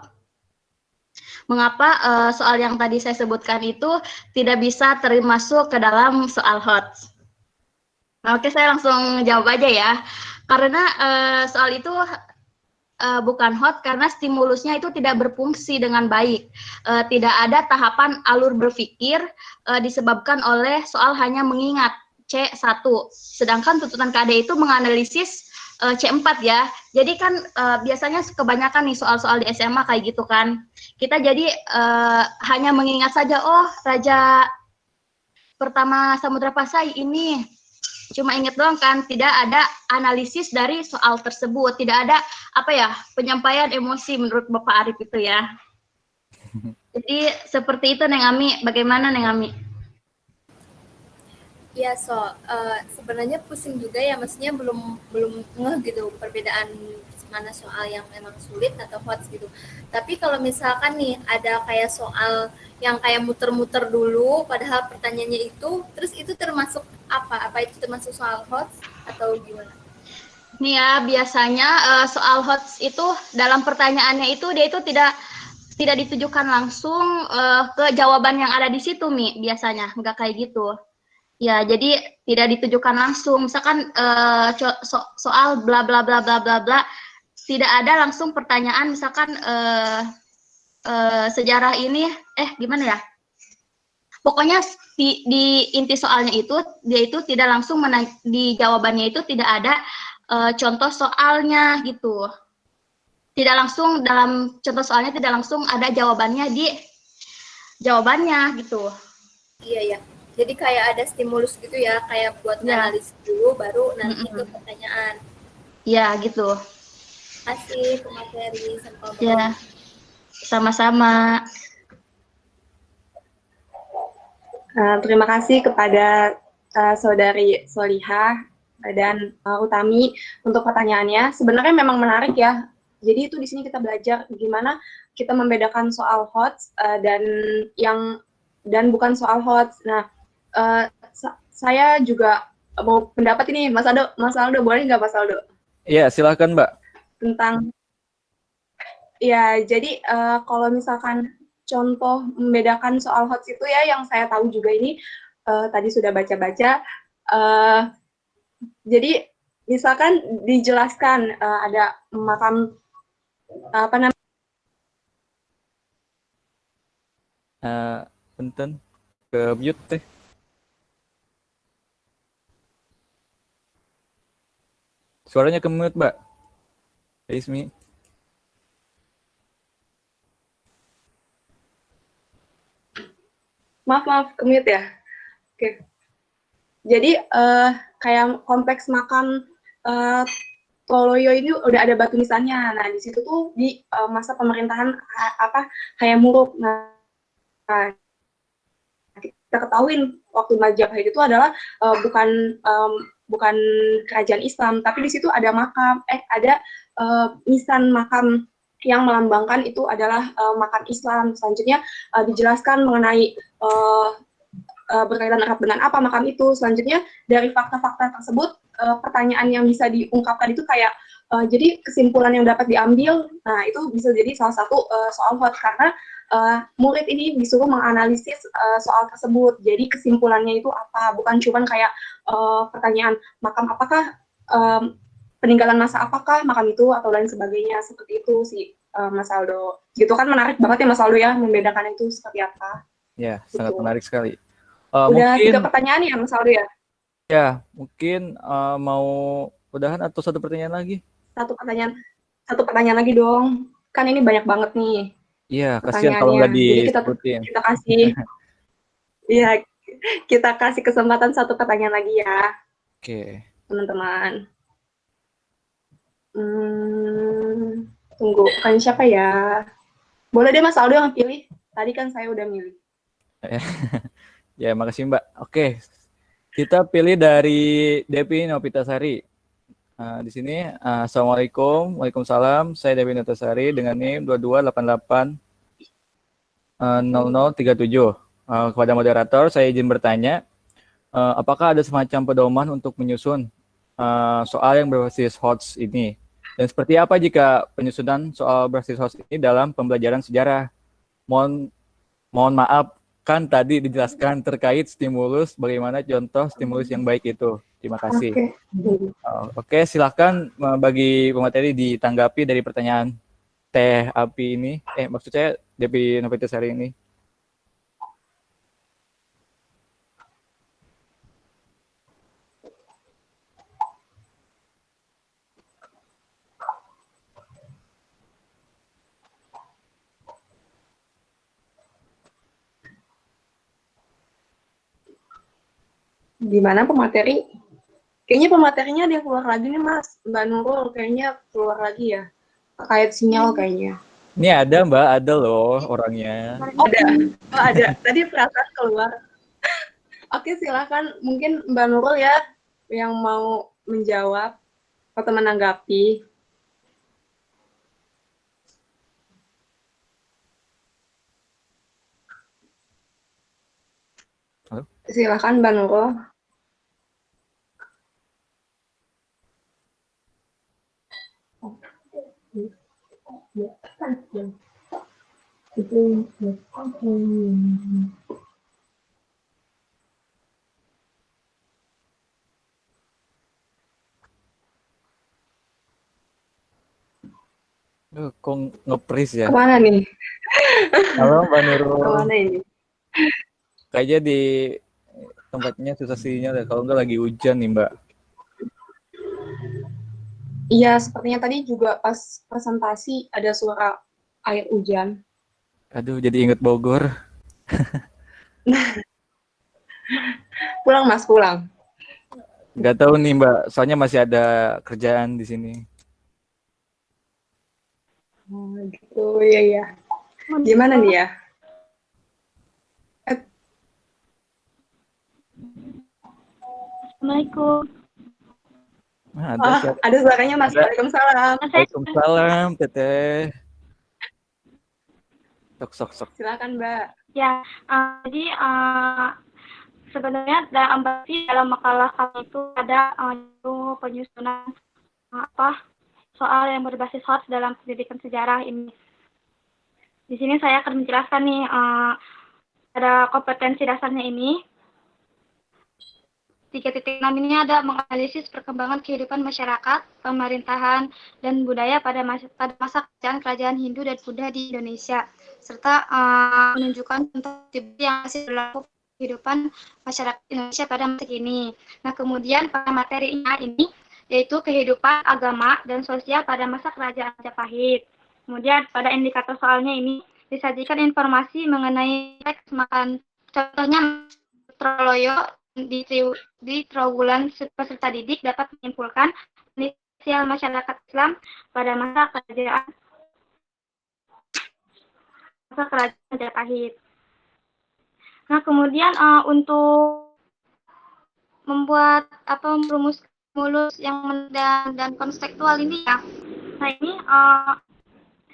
C: Mengapa soal yang tadi saya sebutkan itu tidak bisa termasuk ke dalam soal hot? Oke, saya langsung jawab aja ya. Karena soal itu bukan hot karena stimulusnya itu tidak berfungsi dengan baik. Tidak ada tahapan alur berpikir disebabkan oleh soal hanya mengingat C1. Sedangkan tuntutan KD itu menganalisis C4 ya. Jadi kan biasanya kebanyakan nih soal-soal di SMA kayak gitu kan. Kita jadi hanya mengingat saja, oh Raja pertama Samudra Pasai ini. Cuma ingat doang kan, tidak ada analisis dari soal tersebut, tidak ada penyampaian emosi menurut Bapak Arif itu ya. Jadi seperti itu Neng Ami, bagaimana Neng Ami?
J: Ya, sebenarnya pusing juga ya, maksudnya belum ngeh gitu perbedaan mana soal yang memang sulit atau hot gitu. Tapi kalau misalkan nih ada kayak soal yang kayak muter-muter dulu, padahal pertanyaannya itu, terus itu termasuk apa? Apa itu termasuk soal hot atau gimana?
C: Nih ya, biasanya soal hot itu dalam pertanyaannya itu dia itu tidak ditujukan langsung ke jawaban yang ada di situ, Mi, biasanya nggak kayak gitu. Ya, jadi tidak ditujukan langsung. Misalkan soal bla bla bla bla bla bla, tidak ada langsung pertanyaan misalkan sejarah ini gimana ya? Pokoknya di inti soalnya itu dia itu tidak langsung di jawabannya itu tidak ada contoh soalnya gitu. Tidak langsung dalam contoh soalnya tidak langsung ada jawabannya di jawabannya gitu.
J: Iya ya. Jadi kayak ada stimulus gitu ya, kayak buat analis dulu baru nanti ke pertanyaan.
C: Iya, gitu.
J: Kasih pemateri sampai
C: ya, sama-sama.
D: Terima kasih kepada Saudari Solihah dan Utami untuk pertanyaannya. Sebenarnya memang menarik ya. Jadi itu di sini kita belajar gimana kita membedakan soal hot dan bukan soal hot. Nah, saya juga mau pendapat ini, Mas Aldo boleh nggak Mas Aldo?
B: Iya, silahkan Mbak.
D: Tentang, ya jadi kalau misalkan contoh membedakan soal hot itu ya yang saya tahu juga ini tadi sudah baca-baca. Jadi misalkan dijelaskan ada makam
B: Punten ke mute teh. Suaranya ke mute, Mbak. Ismi.
D: Maaf, ke mute ya. Oke. Jadi kayak kompleks makam Toloyo ini udah ada batu nisannya. Nah, di situ tuh di masa pemerintahan Hayam Wuruk. Nah, kita ketahui waktu Majapahit itu adalah bukan kerajaan Islam, tapi di situ ada nisan makam yang melambangkan itu adalah makam Islam. Selanjutnya dijelaskan mengenai berkaitan erat dengan apa makam itu. Selanjutnya dari fakta-fakta tersebut, pertanyaan yang bisa diungkapkan itu kayak jadi kesimpulan yang dapat diambil, nah itu bisa jadi salah satu soal hot karena murid ini disuruh menganalisis soal tersebut. Jadi kesimpulannya itu apa? Bukan cuma kayak pertanyaan makam apakah, peninggalan masa apakah makam itu atau lain sebagainya, seperti itu sih Mas Aldo. Gitu kan menarik banget ya Mas Aldo ya, membedakan itu seperti apa.
B: Ya,
D: Gitu.
B: sangat menarik sekali.
D: Udah
B: Mungkin
D: 3 pertanyaan ya Mas Aldo ya?
B: ya, mungkin mau udahan atau satu pertanyaan lagi?
D: Satu pertanyaan lagi dong. Kan ini banyak banget nih
B: Iya, kasihan kalau nggak
D: pertanyaannya. Jadi
B: disebutin.
D: kita kasih, iya kita kasih kesempatan 1 pertanyaan lagi ya,
B: Oke.
D: teman-teman. Tunggu, pertanyaan siapa ya? Boleh deh Mas Aldo yang pilih. Tadi kan saya udah milih.
B: Ya, makasih Mbak. Oke, kita pilih dari Devi Novitasari. Di sini, Assalamualaikum, Waalaikumsalam. Saya Devi Novitasari dengan NIM 22880037. Kepada moderator, saya izin bertanya, apakah ada semacam pedoman untuk menyusun soal yang berbasis HOTS ini? Dan seperti apa jika penyusunan soal berbasis HOTS ini dalam pembelajaran sejarah? Mohon maaf, kan tadi dijelaskan terkait stimulus, bagaimana contoh stimulus yang baik itu. Terima kasih. Oke, silakan bagi pemateri ditanggapi dari pertanyaan Teh Api ini. Maksud saya Devi Novitasari ini.
D: Gimana pemateri? Kayaknya pematerinya dia keluar lagi nih Mas. Mbak Nurul kayaknya keluar lagi ya. Terkait sinyal kayaknya.
B: Ini ada Mbak, ada loh orangnya.
D: Ada. Tadi perasaan keluar. Oke, silakan. Mungkin Mbak Nurul ya yang mau menjawab atau menanggapi.
B: Halo?
D: Silakan Mbak Nurul.
B: Kok nge-freeze ya?
D: Kemana nih?
B: Halo Mbak Nurul.
D: Kemana ini?
B: Kayaknya di tempatnya susah sinyal ya. Kalau nggak lagi hujan nih Mbak.
D: Iya, sepertinya tadi juga pas presentasi ada suara air hujan.
B: Aduh, jadi inget Bogor.
D: Pulang Mas, pulang.
B: Nggak tahu nih Mbak, soalnya masih ada kerjaan di sini.
D: Oh, gitu, ya. Gimana nih ya?
F: Assalamualaikum.
D: Ada suaranya Mas. Waalaikumsalam.
B: Waalaikumsalam, Teteh. Sok.
D: Silakan Mbak.
F: Ya, jadi sebenarnya dalam makalah kami itu ada penyusunan soal yang berbasis HOTS dalam pendidikan sejarah ini. Di sini saya akan menjelaskan nih ada kompetensi dasarnya ini. 3.6 ini ada menganalisis perkembangan kehidupan masyarakat, pemerintahan, dan budaya pada masa kerajaan Hindu dan Buddha di Indonesia, serta menunjukkan contoh yang masih berlaku kehidupan masyarakat Indonesia pada masa kini. Nah, kemudian pada materinya ini yaitu kehidupan agama dan sosial pada masa kerajaan Majapahit. Kemudian pada indikator soalnya ini disajikan informasi mengenai teks makan, contohnya Troloyo di Trawulan peserta didik dapat menyimpulkan inisial masyarakat Islam pada masa kerajaan Majapahit. Nah, kemudian untuk membuat merumus stimulus yang dan konseptual ini ya. Nah, ini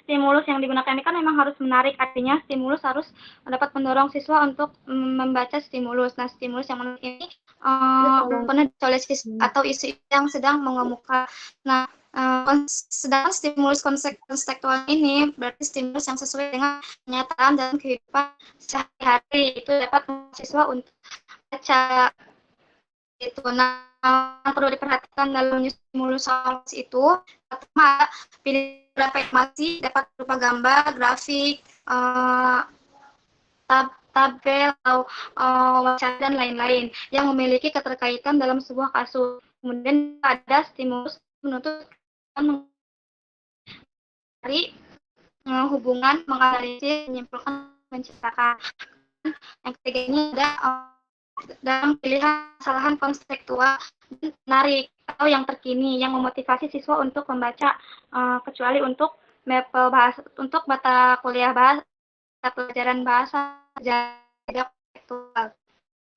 F: stimulus yang digunakan ini kan memang harus menarik, artinya stimulus harus dapat mendorong siswa untuk membaca stimulus. Nah, stimulus yang menarik ini pernah oleh siswa atau isu yang sedang mengemuka. Nah, sedangkan stimulus konseptual ini berarti stimulus yang sesuai dengan kenyataan dalam kehidupan sehari-hari, itu dapat membuat siswa untuk baca itu. Nah, perlu diperhatikan dalam stimulus itu, pertama, pilih beberapa informasi dapat berupa gambar, grafik, tabel atau wacana dan lain-lain yang memiliki keterkaitan dalam sebuah kasus. Kemudian ada stimulus menuntut dari hubungan, menganalisis, menyimpulkan, menciptakan. Yang ketiga ini ada dalam pilihan kesalahan konseptual menarik atau yang terkini yang memotivasi siswa untuk membaca, kecuali untuk bahasa, untuk mata kuliah bahasa, pelajaran bahasa jaga konseptual.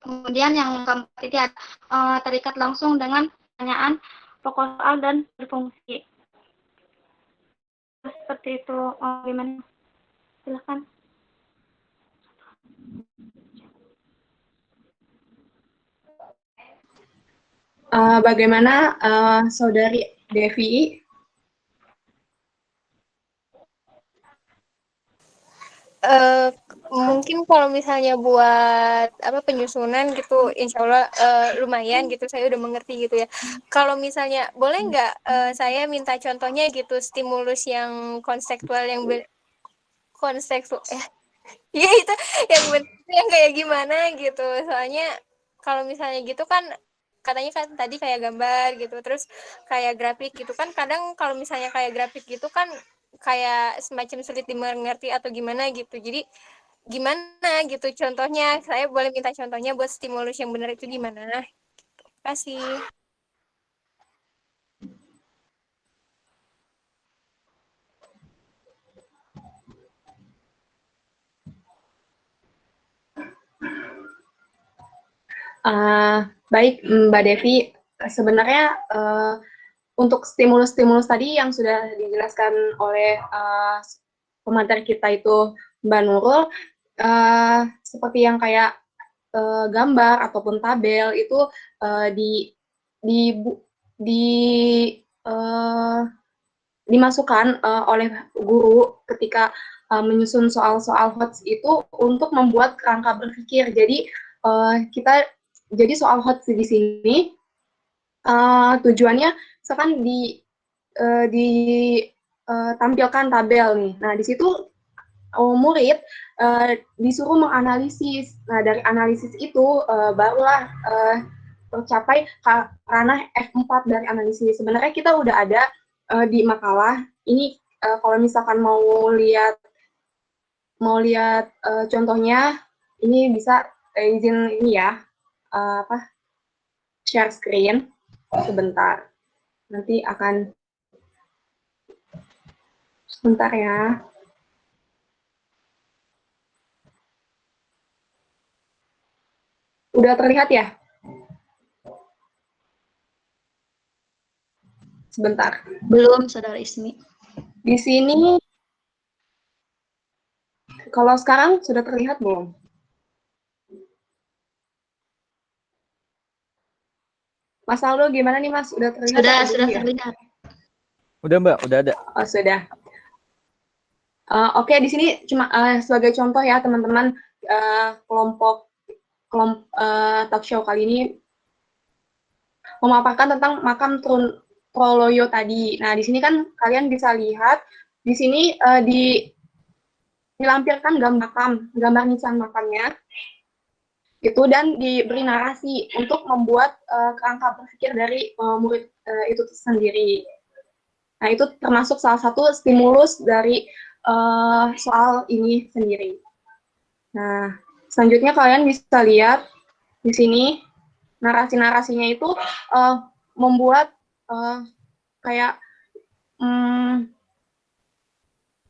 F: Kemudian yang keempat ini ada terikat langsung dengan pertanyaan pokok soal dan berfungsi. Seperti itu. Gimana? Silakan.
D: Bagaimana Saudari Devi?
K: Mungkin kalau misalnya buat penyusunan gitu, insya Allah lumayan gitu, saya udah mengerti gitu ya. Kalau misalnya boleh nggak saya minta contohnya gitu, stimulus yang konseptual yang konseptual ya itu yang kayak gimana gitu. Soalnya kalau misalnya gitu kan katanya kan tadi kayak gambar gitu, terus kayak grafik gitu kan, kadang kalau misalnya kayak grafik gitu kan kayak semacam sulit dimengerti atau gimana gitu. Jadi gimana gitu contohnya, saya boleh minta contohnya buat stimulus yang benar itu gimana gitu. Terima kasih.
D: Baik, Mbak Devi, sebenarnya untuk stimulus-stimulus tadi yang sudah dijelaskan oleh pemateri kita itu Mbak Nurul, seperti yang kayak gambar ataupun tabel itu dimasukkan oleh guru ketika menyusun soal-soal HOTS itu untuk membuat kerangka berpikir. Jadi jadi soal HOTS di sini tujuannya misalkan ditampilkan tabel nih. Nah, di situ murid disuruh menganalisis. Nah, dari analisis itu barulah tercapai ranah F4 dari analisis. Sebenarnya kita udah ada di makalah. Ini kalau misalkan mau lihat contohnya, ini bisa izin ini ya, share screen sebentar. Nanti akan sebentar ya. Udah terlihat ya? Sebentar.
C: Belum, Saudara Ismi.
D: Di sini, kalau sekarang sudah terlihat belum? Mas Aldo, gimana nih Mas? Udah terlihat?
C: Sudah terlihat.
B: Udah Mbak, udah ada.
D: Oh, sudah. Oke, di sini cuma sebagai contoh ya teman-teman, kelompok talk show kali ini memaparkan tentang makam Troloyo tadi. Nah, di sini kan kalian bisa lihat di sini dilampirkan gambar nisan makamnya itu, dan diberi narasi untuk membuat kerangka berpikir dari murid itu sendiri. Nah, itu termasuk salah satu stimulus dari soal ini sendiri. Nah, selanjutnya kalian bisa lihat di sini narasi-narasinya itu membuat kayak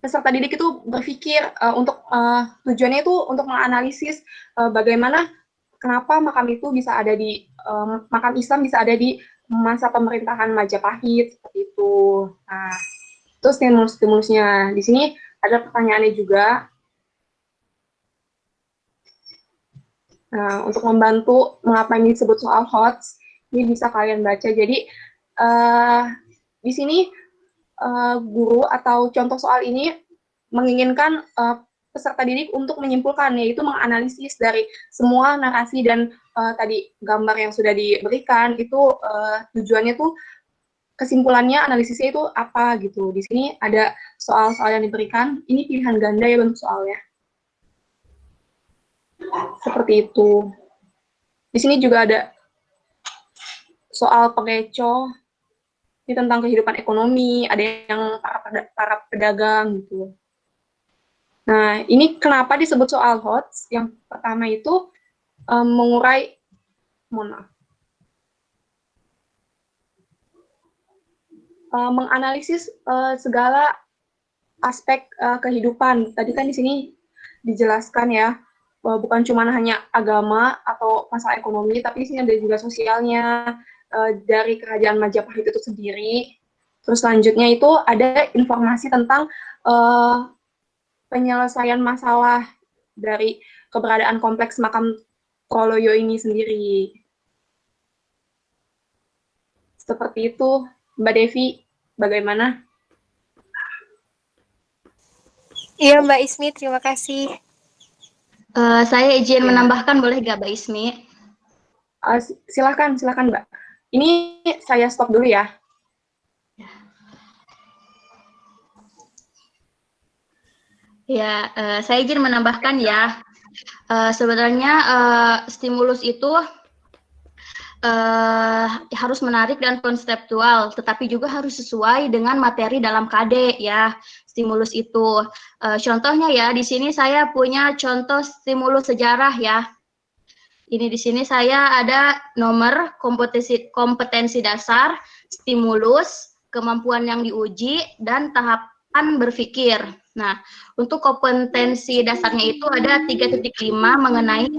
D: peserta didik itu berpikir untuk tujuannya itu untuk menganalisis bagaimana kenapa makam itu bisa ada di makam Islam bisa ada di masa pemerintahan Majapahit seperti itu. Nah, itu stimulus-stimulusnya. Di sini ada pertanyaannya juga. Nah, untuk membantu mengapa ini disebut soal HOTS, ini bisa kalian baca. Jadi di sini guru atau contoh soal ini menginginkan peserta didik untuk menyimpulkan, yaitu menganalisis dari semua narasi dan tadi gambar yang sudah diberikan itu tujuannya tuh kesimpulannya analisisnya itu apa gitu. Di sini ada soal-soal yang diberikan, ini pilihan ganda ya bentuk soalnya. Seperti itu. Di sini juga ada soal pengecoh, ini tentang kehidupan ekonomi, ada yang para pedagang gitu. Nah, ini kenapa disebut soal HOTS? Yang pertama itu mengurai, menganalisis segala aspek kehidupan. Tadi kan di sini dijelaskan ya, bukan cuma hanya agama atau masalah ekonomi, tapi di sini ada juga sosialnya dari kerajaan Majapahit itu sendiri. Terus selanjutnya itu ada informasi tentang penyelesaian masalah dari keberadaan kompleks makam Troloyo ini sendiri. Seperti itu, Mbak Devi, bagaimana?
K: Iya Mbak Ismi, terima kasih.
C: Saya izin menambahkan, boleh nggak Mbak Ismi?
D: Silakan Mbak. Ini saya stop dulu ya.
C: Ya, saya izin menambahkan ya. Sebenarnya stimulus itu harus menarik dan konseptual, tetapi juga harus sesuai dengan materi dalam KD ya. Stimulus itu, contohnya ya, di sini saya punya contoh stimulus sejarah ya. Ini di sini saya ada nomor kompetensi dasar, stimulus, kemampuan yang diuji, dan tahapan berpikir. Nah, untuk kompetensi dasarnya itu ada 3.5 mengenai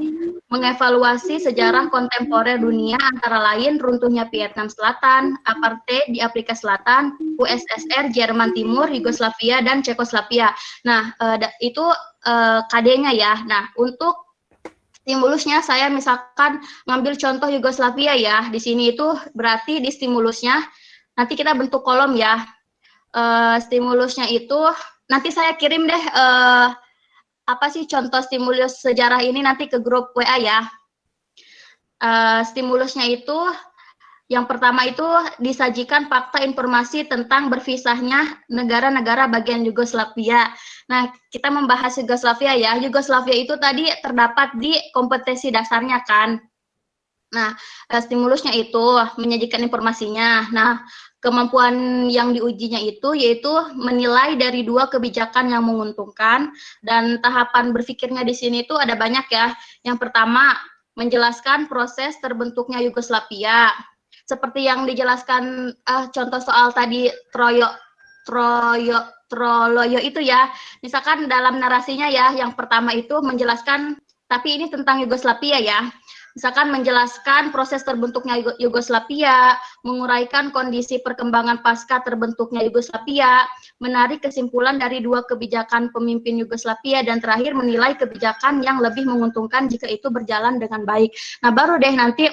C: mengevaluasi sejarah kontemporer dunia antara lain runtuhnya Vietnam Selatan, apartheid di Afrika Selatan, USSR, Jerman Timur, Yugoslavia, dan Cekoslovakia. Nah, itu KD-nya ya. Nah, untuk stimulusnya saya misalkan ngambil contoh Yugoslavia ya. Di sini itu berarti di stimulusnya nanti kita bentuk kolom ya. Stimulusnya itu nanti saya kirim deh apa sih contoh stimulus sejarah ini nanti ke grup WA ya. Stimulusnya itu yang pertama itu disajikan fakta informasi tentang berpisahnya negara-negara bagian Yugoslavia. Nah, kita membahas Yugoslavia ya. Yugoslavia itu tadi terdapat di kompetensi dasarnya kan. Nah, stimulusnya itu menyajikan informasinya. Nah, kemampuan yang diujinya itu yaitu menilai dari 2 kebijakan yang menguntungkan, dan tahapan berpikirnya di sini itu ada banyak ya. Yang pertama, menjelaskan proses terbentuknya Yugoslavia. Seperti yang dijelaskan contoh soal tadi Troloyo itu ya. Misalkan dalam narasinya ya, yang pertama itu menjelaskan, tapi ini tentang Yugoslavia ya. Misalkan menjelaskan proses terbentuknya Yugoslavia, menguraikan kondisi perkembangan pasca terbentuknya Yugoslavia, menarik kesimpulan dari 2 kebijakan pemimpin Yugoslavia, dan terakhir menilai kebijakan yang lebih menguntungkan jika itu berjalan dengan baik. Nah, baru deh nanti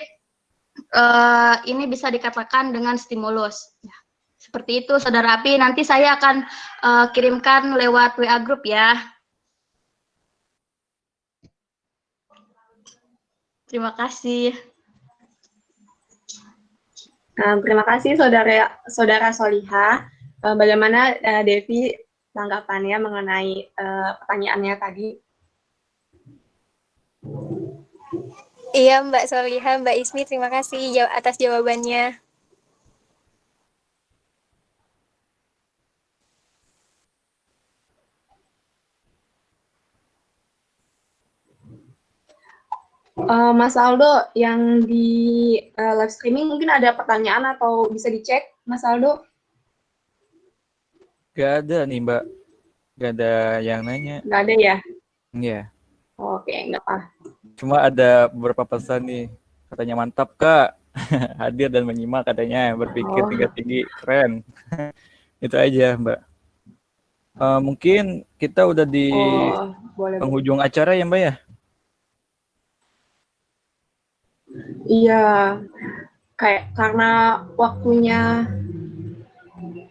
C: ini bisa dikatakan dengan stimulus. Ya, seperti itu, Saudara Api. Nanti saya akan kirimkan lewat WA Group ya. Terima kasih.
D: Terima kasih Saudara Soliha. Bagaimana Devi tanggapannya mengenai pertanyaannya tadi?
K: Iya Mbak Soliha, Mbak Ismi, terima kasih atas jawabannya.
D: Mas Aldo, yang di live streaming mungkin ada pertanyaan atau bisa dicek, Mas Aldo?
B: Gak ada nih Mbak. Gak ada yang nanya.
D: Nggak ada ya?
B: Iya.
D: Oke, nggak apa.
B: Cuma ada beberapa pesan nih. Katanya mantap Kak. Hadir dan menyimak katanya. Berpikir
D: Oh,
B: tingkat tinggi. Keren. Itu aja Mbak. Mungkin kita udah di
D: oh, boleh.
B: penghujung acara ya Mbak ya?
D: Iya, kayak karena waktunya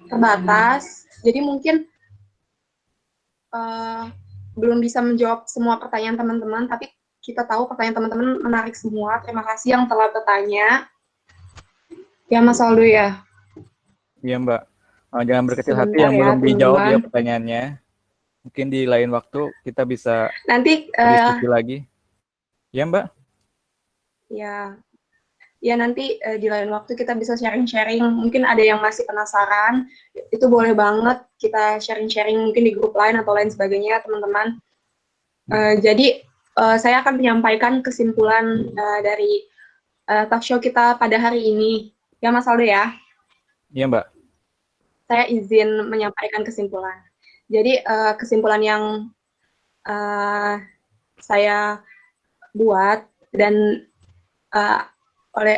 D: terbatas, jadi mungkin eh, belum bisa menjawab semua pertanyaan teman-teman, tapi kita tahu pertanyaan teman-teman menarik semua. Terima kasih yang telah bertanya. Ya, Mas Aldo ya.
B: Iya Mbak. Jangan berkecil hati
D: Sebentar
B: yang
D: ya,
B: belum dijawab ya
D: teman-teman.
B: pertanyaannya. Mungkin di lain waktu kita bisa
D: Nanti
B: berdiskusi lagi. Ya Mbak?
D: ya, ya nanti di lain waktu kita bisa sharing-sharing. Mungkin ada yang masih penasaran, itu boleh banget kita sharing-sharing mungkin di grup lain atau lain sebagainya, teman-teman. Jadi saya akan menyampaikan kesimpulan dari talk show kita pada hari ini. Ya, Mas Aldo ya.
B: Iya Mbak.
D: Saya izin menyampaikan kesimpulan. Jadi kesimpulan yang saya buat dan oleh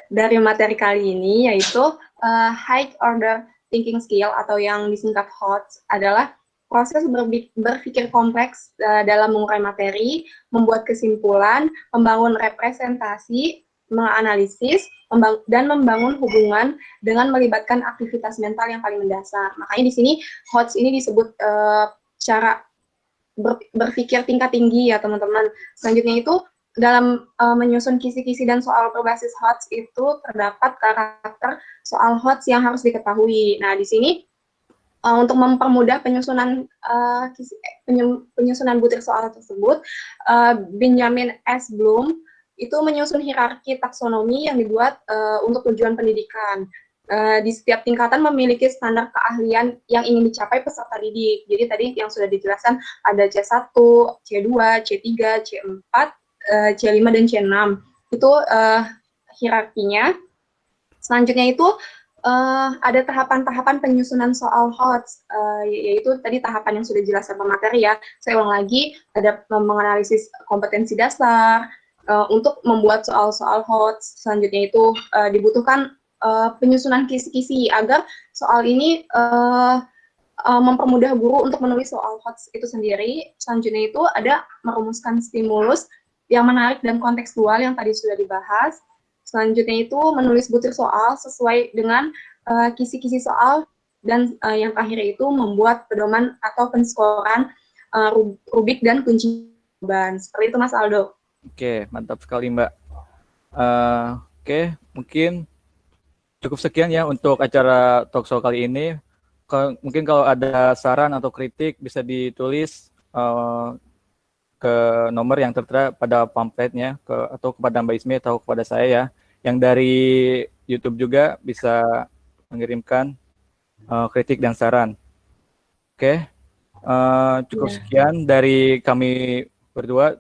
D: dari materi kali ini yaitu high order thinking skill atau yang disingkat HOTS adalah proses berpikir kompleks dalam mengurai materi, membuat kesimpulan, membangun representasi, menganalisis, dan membangun hubungan dengan melibatkan aktivitas mental yang paling mendasar. Makanya di sini HOTS ini disebut cara berpikir tingkat tinggi ya teman-teman. Selanjutnya itu dalam menyusun kisi-kisi dan soal berbasis HOTS itu terdapat karakter soal HOTS yang harus diketahui. Nah, di sini untuk mempermudah penyusunan penyusunan butir soal tersebut, Benjamin S. Bloom itu menyusun hierarki taksonomi yang dibuat untuk tujuan pendidikan. Di setiap tingkatan memiliki standar keahlian yang ingin dicapai peserta didik. Jadi tadi yang sudah dijelaskan ada C1, C2, C3, C4, C5, dan C6. Itu hierarkinya. Selanjutnya itu ada tahapan-tahapan penyusunan soal HOTS, yaitu tadi tahapan yang sudah dijelaskan pemateri ya. Saya ulang lagi, ada menganalisis kompetensi dasar, untuk membuat soal-soal HOTS. Selanjutnya itu dibutuhkan penyusunan kisi-kisi agar soal ini mempermudah guru untuk menulis soal HOTS itu sendiri. Selanjutnya itu ada merumuskan stimulus yang menarik dan kontekstual yang tadi sudah dibahas. Selanjutnya itu menulis butir soal sesuai dengan kisi-kisi soal, dan yang terakhir itu membuat pedoman atau penskoran rubik dan kunci jawaban. Seperti itu Mas Aldo.
B: Oke, mantap sekali Mbak. Oke, mungkin cukup sekian ya untuk acara talkshow kali ini. Mungkin kalau ada saran atau kritik bisa ditulis ke nomor yang tertera pada pamfletnya, atau kepada Mbak Ismi atau kepada saya ya. Yang dari YouTube juga bisa mengirimkan kritik dan saran. Oke, cukup sekian dari kami berdua.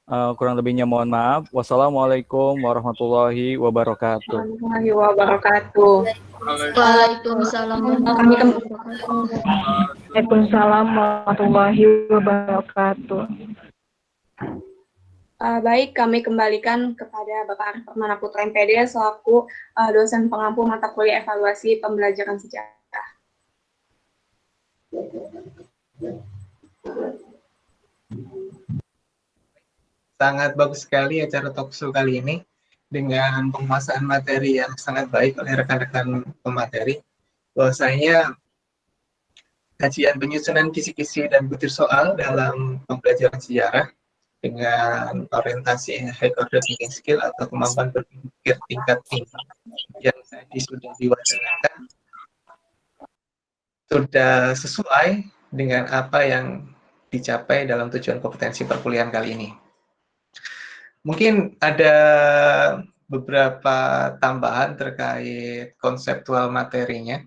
B: Kurang lebihnya mohon maaf. Wassalamualaikum warahmatullahi wabarakatuh.
D: Warahmatullahi wabarakatuh.
C: Waalaikumsalam warahmatullahi wabarakatuh.
L: Waalaikumsalam warahmatullahi wabarakatuh.
D: Baik, kami kembalikan kepada Bapak Arif Permana Putra MPD selaku dosen pengampu mata kuliah evaluasi pembelajaran sejarah.
A: Sangat bagus sekali acara talkshow kali ini dengan penguasaan materi yang sangat baik oleh rekan-rekan pemateri. Bahwasanya kajian penyusunan kisi-kisi dan butir soal dalam pembelajaran sejarah dengan orientasi high order thinking skill atau kemampuan berpikir tingkat tinggi yang tadi sudah diwacanakan sudah sesuai dengan apa yang dicapai dalam tujuan kompetensi perkuliahan kali ini. Mungkin ada beberapa tambahan terkait konseptual materinya.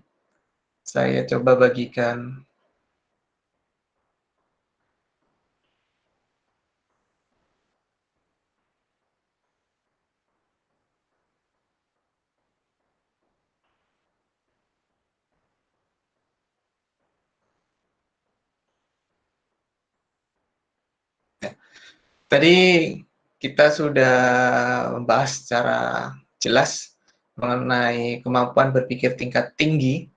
A: Saya coba bagikan. Tadi kita sudah membahas secara jelas mengenai kemampuan berpikir tingkat tinggi,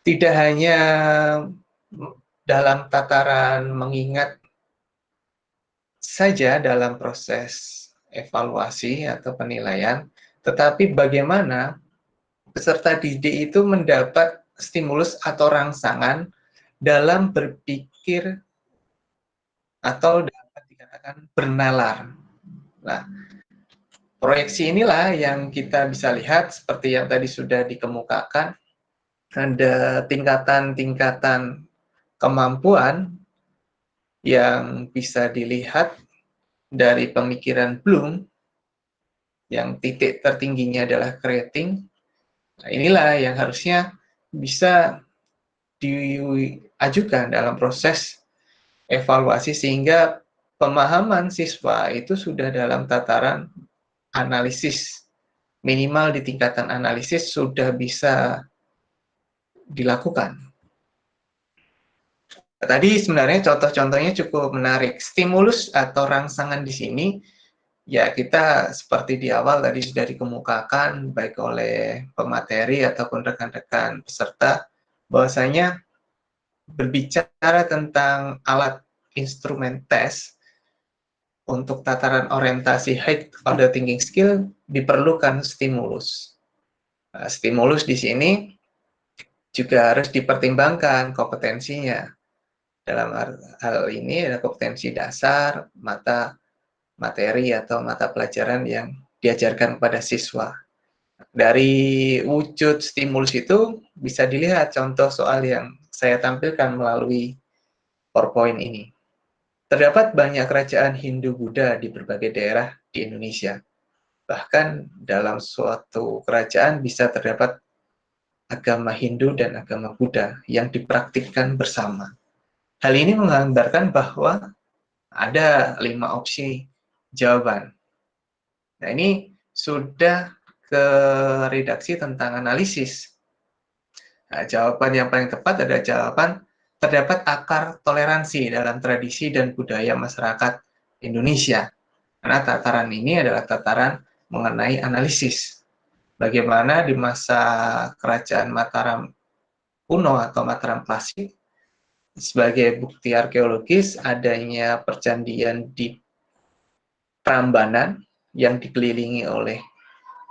A: tidak hanya dalam tataran mengingat saja dalam proses evaluasi atau penilaian, tetapi bagaimana peserta didik itu mendapat stimulus atau rangsangan dalam berpikir atau dapat dikatakan bernalar. Nah, proyeksi inilah yang kita bisa lihat seperti yang tadi sudah dikemukakan, ada tingkatan-tingkatan kemampuan yang bisa dilihat dari pemikiran Bloom, yang titik tertingginya adalah creating. Nah, inilah yang harusnya bisa diajukan dalam proses evaluasi sehingga pemahaman siswa itu sudah dalam tataran analisis, minimal di tingkatan analisis sudah bisa dilakukan. Tadi sebenarnya contoh-contohnya cukup menarik. Stimulus atau rangsangan di sini, ya kita seperti di awal tadi sudah dikemukakan baik oleh pemateri ataupun rekan-rekan peserta, bahwasanya berbicara tentang alat instrumen tes untuk tataran orientasi high order thinking skill diperlukan stimulus. Nah, stimulus di sini juga harus dipertimbangkan kompetensinya. Dalam hal ini ada kompetensi dasar, mata materi atau mata pelajaran yang diajarkan kepada siswa. Dari wujud stimulus itu bisa dilihat contoh soal yang saya tampilkan melalui PowerPoint ini. Terdapat banyak kerajaan Hindu-Buddha di berbagai daerah di Indonesia. Bahkan dalam suatu kerajaan bisa terdapat agama Hindu dan agama Buddha yang dipraktikkan bersama. Hal ini menggambarkan bahwa ada 5 opsi jawaban. Nah, ini sudah ke redaksi tentang analisis. Nah, jawaban yang paling tepat adalah jawaban terdapat akar toleransi dalam tradisi dan budaya masyarakat Indonesia. Karena tataran ini adalah tataran mengenai analisis. Bagaimana di masa kerajaan Mataram kuno atau Mataram klasik, sebagai bukti arkeologis adanya percandian di Prambanan yang dikelilingi oleh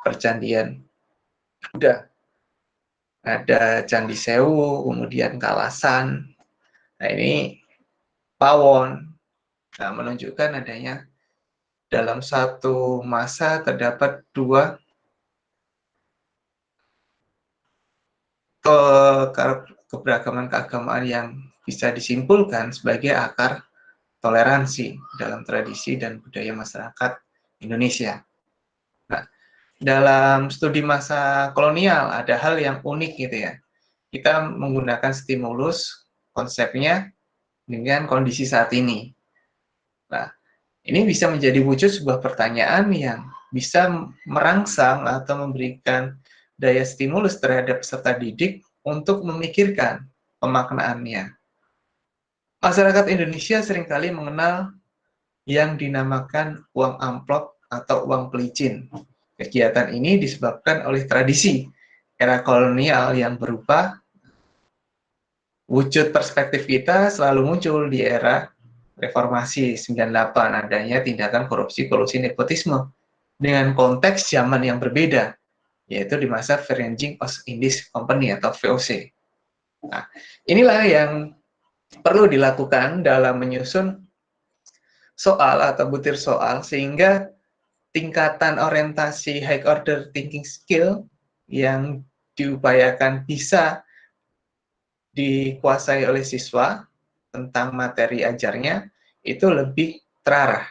A: percandian Buddha. Ada Candi Sewu, kemudian Kalasan. Nah, ini Pawon. Nah, menunjukkan adanya dalam satu masa terdapat 2 keberagaman keagamaan yang bisa disimpulkan sebagai akar toleransi dalam tradisi dan budaya masyarakat Indonesia. Nah, dalam studi masa kolonial ada hal yang unik gitu ya. Kita menggunakan stimulus konsepnya dengan kondisi saat ini. Nah, ini bisa menjadi wujud sebuah pertanyaan yang bisa merangsang atau memberikan daya stimulus terhadap peserta didik untuk memikirkan pemaknaannya. Masyarakat Indonesia seringkali mengenal yang dinamakan uang amplop atau uang pelicin. Kegiatan ini disebabkan oleh tradisi era kolonial yang berubah. Wujud perspektif kita selalu muncul di era reformasi 98, adanya tindakan korupsi, kolusi, nepotisme dengan konteks zaman yang berbeda, yaitu di masa Vereniging Oost-Indies Company atau VOC. Nah, inilah yang perlu dilakukan dalam menyusun soal atau butir soal sehingga tingkatan orientasi high order thinking skill yang diupayakan bisa dikuasai oleh siswa tentang materi ajarnya itu lebih terarah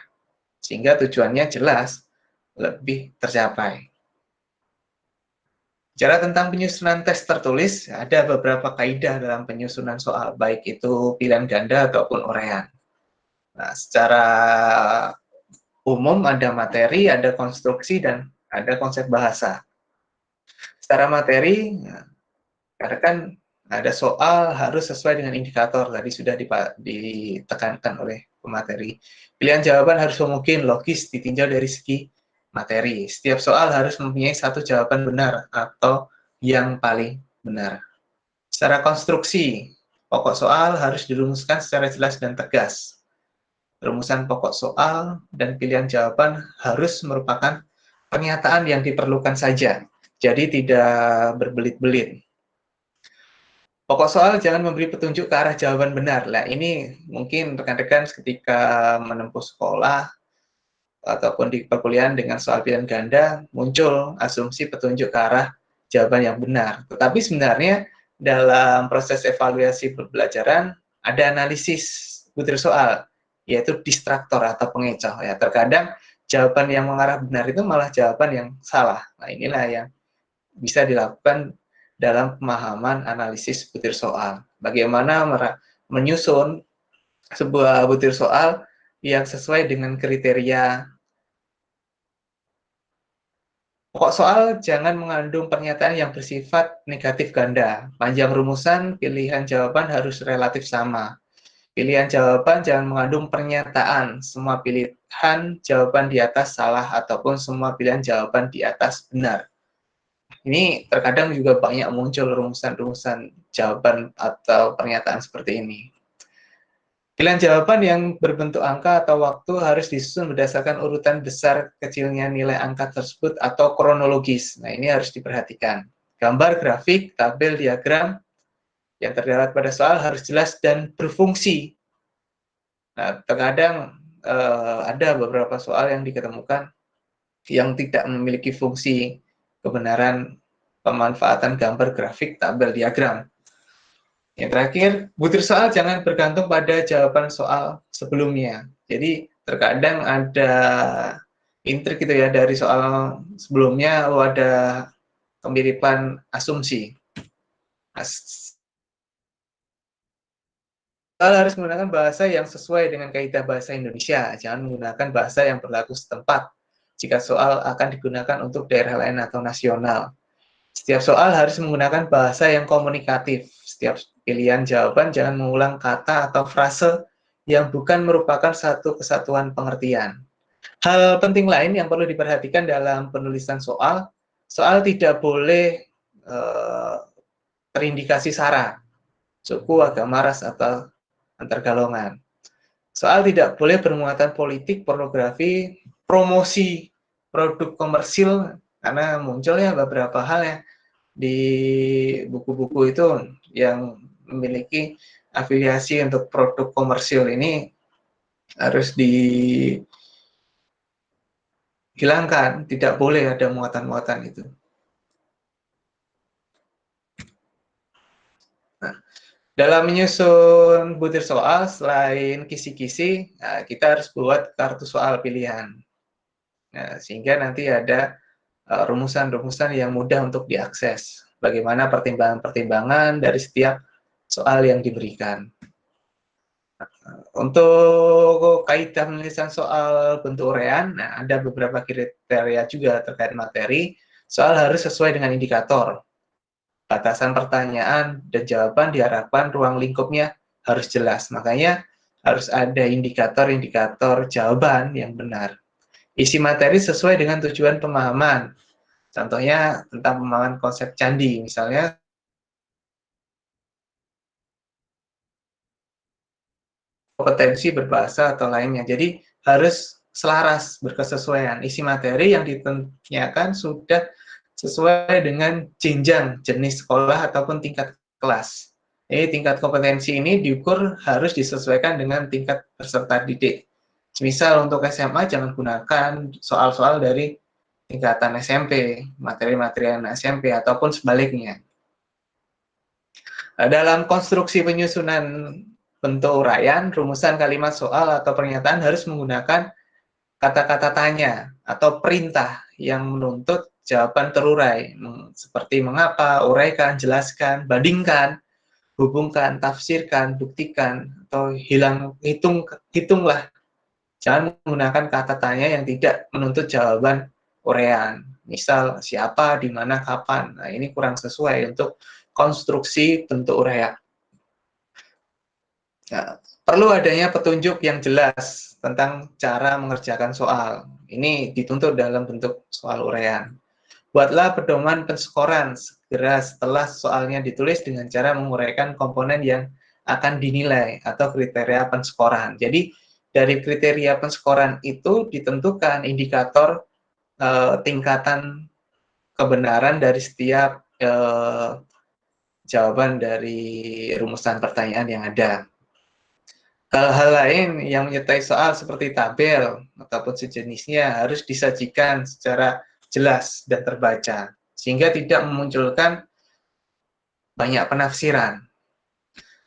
A: sehingga tujuannya jelas lebih tercapai. Bicara tentang penyusunan tes tertulis, ada beberapa kaidah dalam penyusunan soal, baik itu pilihan ganda ataupun uraian. Nah, secara umum ada materi, ada konstruksi, dan ada konsep bahasa. Secara materi, kan ada soal harus sesuai dengan indikator, tadi sudah ditekankan oleh pemateri. Pilihan jawaban harus homogen, logis, ditinjau dari segi materi. Setiap soal harus mempunyai satu jawaban benar atau yang paling benar. Secara konstruksi, pokok soal harus dirumuskan secara jelas dan tegas. Rumusan pokok soal dan pilihan jawaban harus merupakan pernyataan yang diperlukan saja, jadi tidak berbelit-belit. Pokok soal jangan memberi petunjuk ke arah jawaban benar. Nah, ini mungkin rekan-rekan ketika menempuh sekolah ataupun di perkuliahan dengan soal pilihan ganda, muncul asumsi petunjuk ke arah jawaban yang benar. Tetapi sebenarnya dalam proses evaluasi pembelajaran ada analisis butir soal, yaitu distraktor atau pengecoh. Ya, terkadang jawaban yang mengarah benar itu malah jawaban yang salah. Nah, inilah yang bisa dilakukan dalam pemahaman analisis butir soal. Bagaimana menyusun sebuah butir soal yang sesuai dengan kriteria. Pokok soal jangan mengandung pernyataan yang bersifat negatif ganda. Panjang rumusan, pilihan jawaban harus relatif sama. Pilihan jawaban jangan mengandung pernyataan. Semua pilihan jawaban di atas salah ataupun semua pilihan jawaban di atas benar. Ini terkadang juga banyak muncul rumusan-rumusan jawaban atau pernyataan seperti ini. Pilihan jawaban yang berbentuk angka atau waktu harus disusun berdasarkan urutan besar kecilnya nilai angka tersebut atau kronologis. Nah, ini harus diperhatikan. Gambar, grafik, tabel, diagram yang terdapat pada soal harus jelas dan berfungsi. Nah, terkadang ada beberapa soal yang diketemukan yang tidak memiliki fungsi kebenaran pemanfaatan gambar, grafik, tabel, diagram. Yang terakhir, butir soal jangan bergantung pada jawaban soal sebelumnya. Jadi terkadang ada intrik gitu ya dari soal sebelumnya, ada kemiripan asumsi. Soal harus menggunakan bahasa yang sesuai dengan kaidah bahasa Indonesia. Jangan menggunakan bahasa yang berlaku setempat jika soal akan digunakan untuk daerah lain atau nasional. Setiap soal harus menggunakan bahasa yang komunikatif. Setiap pilihan jawaban jangan mengulang kata atau frase yang bukan merupakan satu kesatuan pengertian. Hal penting lain yang perlu diperhatikan dalam penulisan soal tidak boleh terindikasi sara, suku, agama, ras, atau antar golongan. Soal tidak boleh bermuatan politik, pornografi, promosi produk komersil, karena munculnya beberapa hal ya di buku-buku itu yang memiliki afiliasi untuk produk komersil ini harus dihilangkan, tidak boleh ada muatan-muatan itu. Nah, dalam menyusun butir soal, selain kisi-kisi, nah, kita harus buat kartu soal pilihan. Nah, sehingga nanti ada rumusan-rumusan yang mudah untuk diakses. Bagaimana pertimbangan-pertimbangan dari setiap soal yang diberikan. Untuk kaidah penulisan soal bentuk uraian, nah, ada beberapa kriteria juga terkait materi. Soal harus sesuai dengan indikator. Batasan pertanyaan dan jawaban diharapkan ruang lingkupnya harus jelas. Makanya harus ada indikator-indikator jawaban yang benar. Isi materi sesuai dengan tujuan pemahaman. Contohnya tentang pemahaman konsep candi, misalnya kompetensi berbahasa atau lainnya. Jadi harus selaras, berkesesuaian. Isi materi yang ditanyakan sudah sesuai dengan jenjang jenis sekolah ataupun tingkat kelas. Jadi tingkat kompetensi ini diukur harus disesuaikan dengan tingkat peserta didik. Misal untuk SMA jangan gunakan soal-soal dari tingkatan SMP, materi-materi SMP ataupun sebaliknya. Dalam konstruksi penyusunan bentuk uraian, rumusan kalimat soal atau pernyataan harus menggunakan kata-kata tanya atau perintah yang menuntut jawaban terurai, seperti mengapa, uraikan, jelaskan, bandingkan, hubungkan, tafsirkan, buktikan, atau hitunglah. Jangan menggunakan kata tanya yang tidak menuntut jawaban uraian. Misal, siapa, di mana, kapan. Nah, ini kurang sesuai untuk konstruksi bentuk uraian. Nah, perlu adanya petunjuk yang jelas tentang cara mengerjakan soal. Ini dituntut dalam bentuk soal uraian. Buatlah pedoman penskoran segera setelah soalnya ditulis dengan cara menguraikan komponen yang akan dinilai atau kriteria penskoran. Jadi dari kriteria penskoran itu ditentukan indikator tingkatan kebenaran dari setiap jawaban dari rumusan pertanyaan yang ada. Hal lain yang menyertai soal seperti tabel ataupun sejenisnya harus disajikan secara jelas dan terbaca, sehingga tidak memunculkan banyak penafsiran.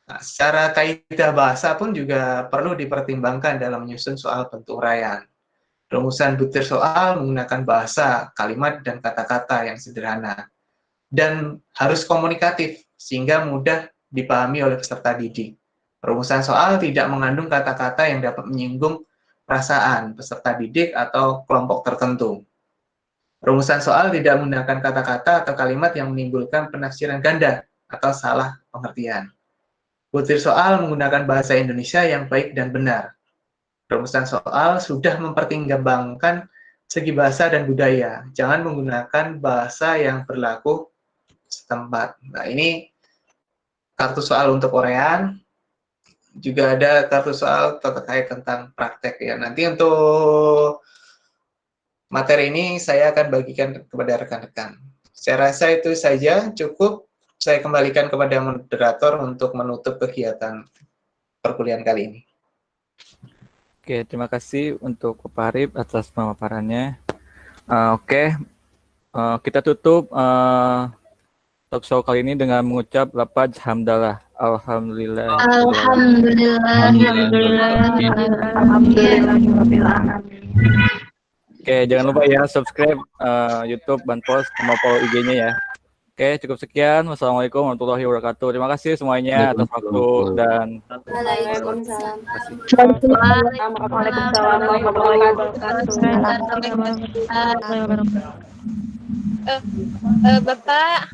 A: Nah, secara kaidah bahasa pun juga perlu dipertimbangkan dalam menyusun soal bentuk uraian. Rumusan butir soal menggunakan bahasa, kalimat, dan kata-kata yang sederhana. Dan harus komunikatif, sehingga mudah dipahami oleh peserta didik. Rumusan soal tidak mengandung kata-kata yang dapat menyinggung perasaan peserta didik atau kelompok tertentu. Rumusan soal tidak menggunakan kata-kata atau kalimat yang menimbulkan penafsiran ganda atau salah pengertian. Butir soal menggunakan bahasa Indonesia yang baik dan benar. Rumusan soal sudah mempertimbangkan segi bahasa dan budaya. Jangan menggunakan bahasa yang berlaku setempat. Nah, ini kartu soal untuk uraian. Juga ada kartu soal terkait tentang praktek ya. Nanti untuk materi ini saya akan bagikan kepada rekan-rekan. Saya rasa itu saja cukup. Saya kembalikan kepada moderator untuk menutup kegiatan perkuliahan kali ini.
B: Oke, terima kasih untuk Pak Arif atas pemaparannya. Kita tutup talk show kali ini dengan mengucap lafaz hamdalah. Alhamdulillah. Oke, jangan lupa ya subscribe YouTube Banpos sama follow IG-nya ya. Oke, cukup sekian. Wassalamualaikum warahmatullahi wabarakatuh. Terima kasih semuanya atas waktu dan
J: Waalaikumsalam.
L: Waalaikumsalam warahmatullahi wabarakatuh.
K: Bapak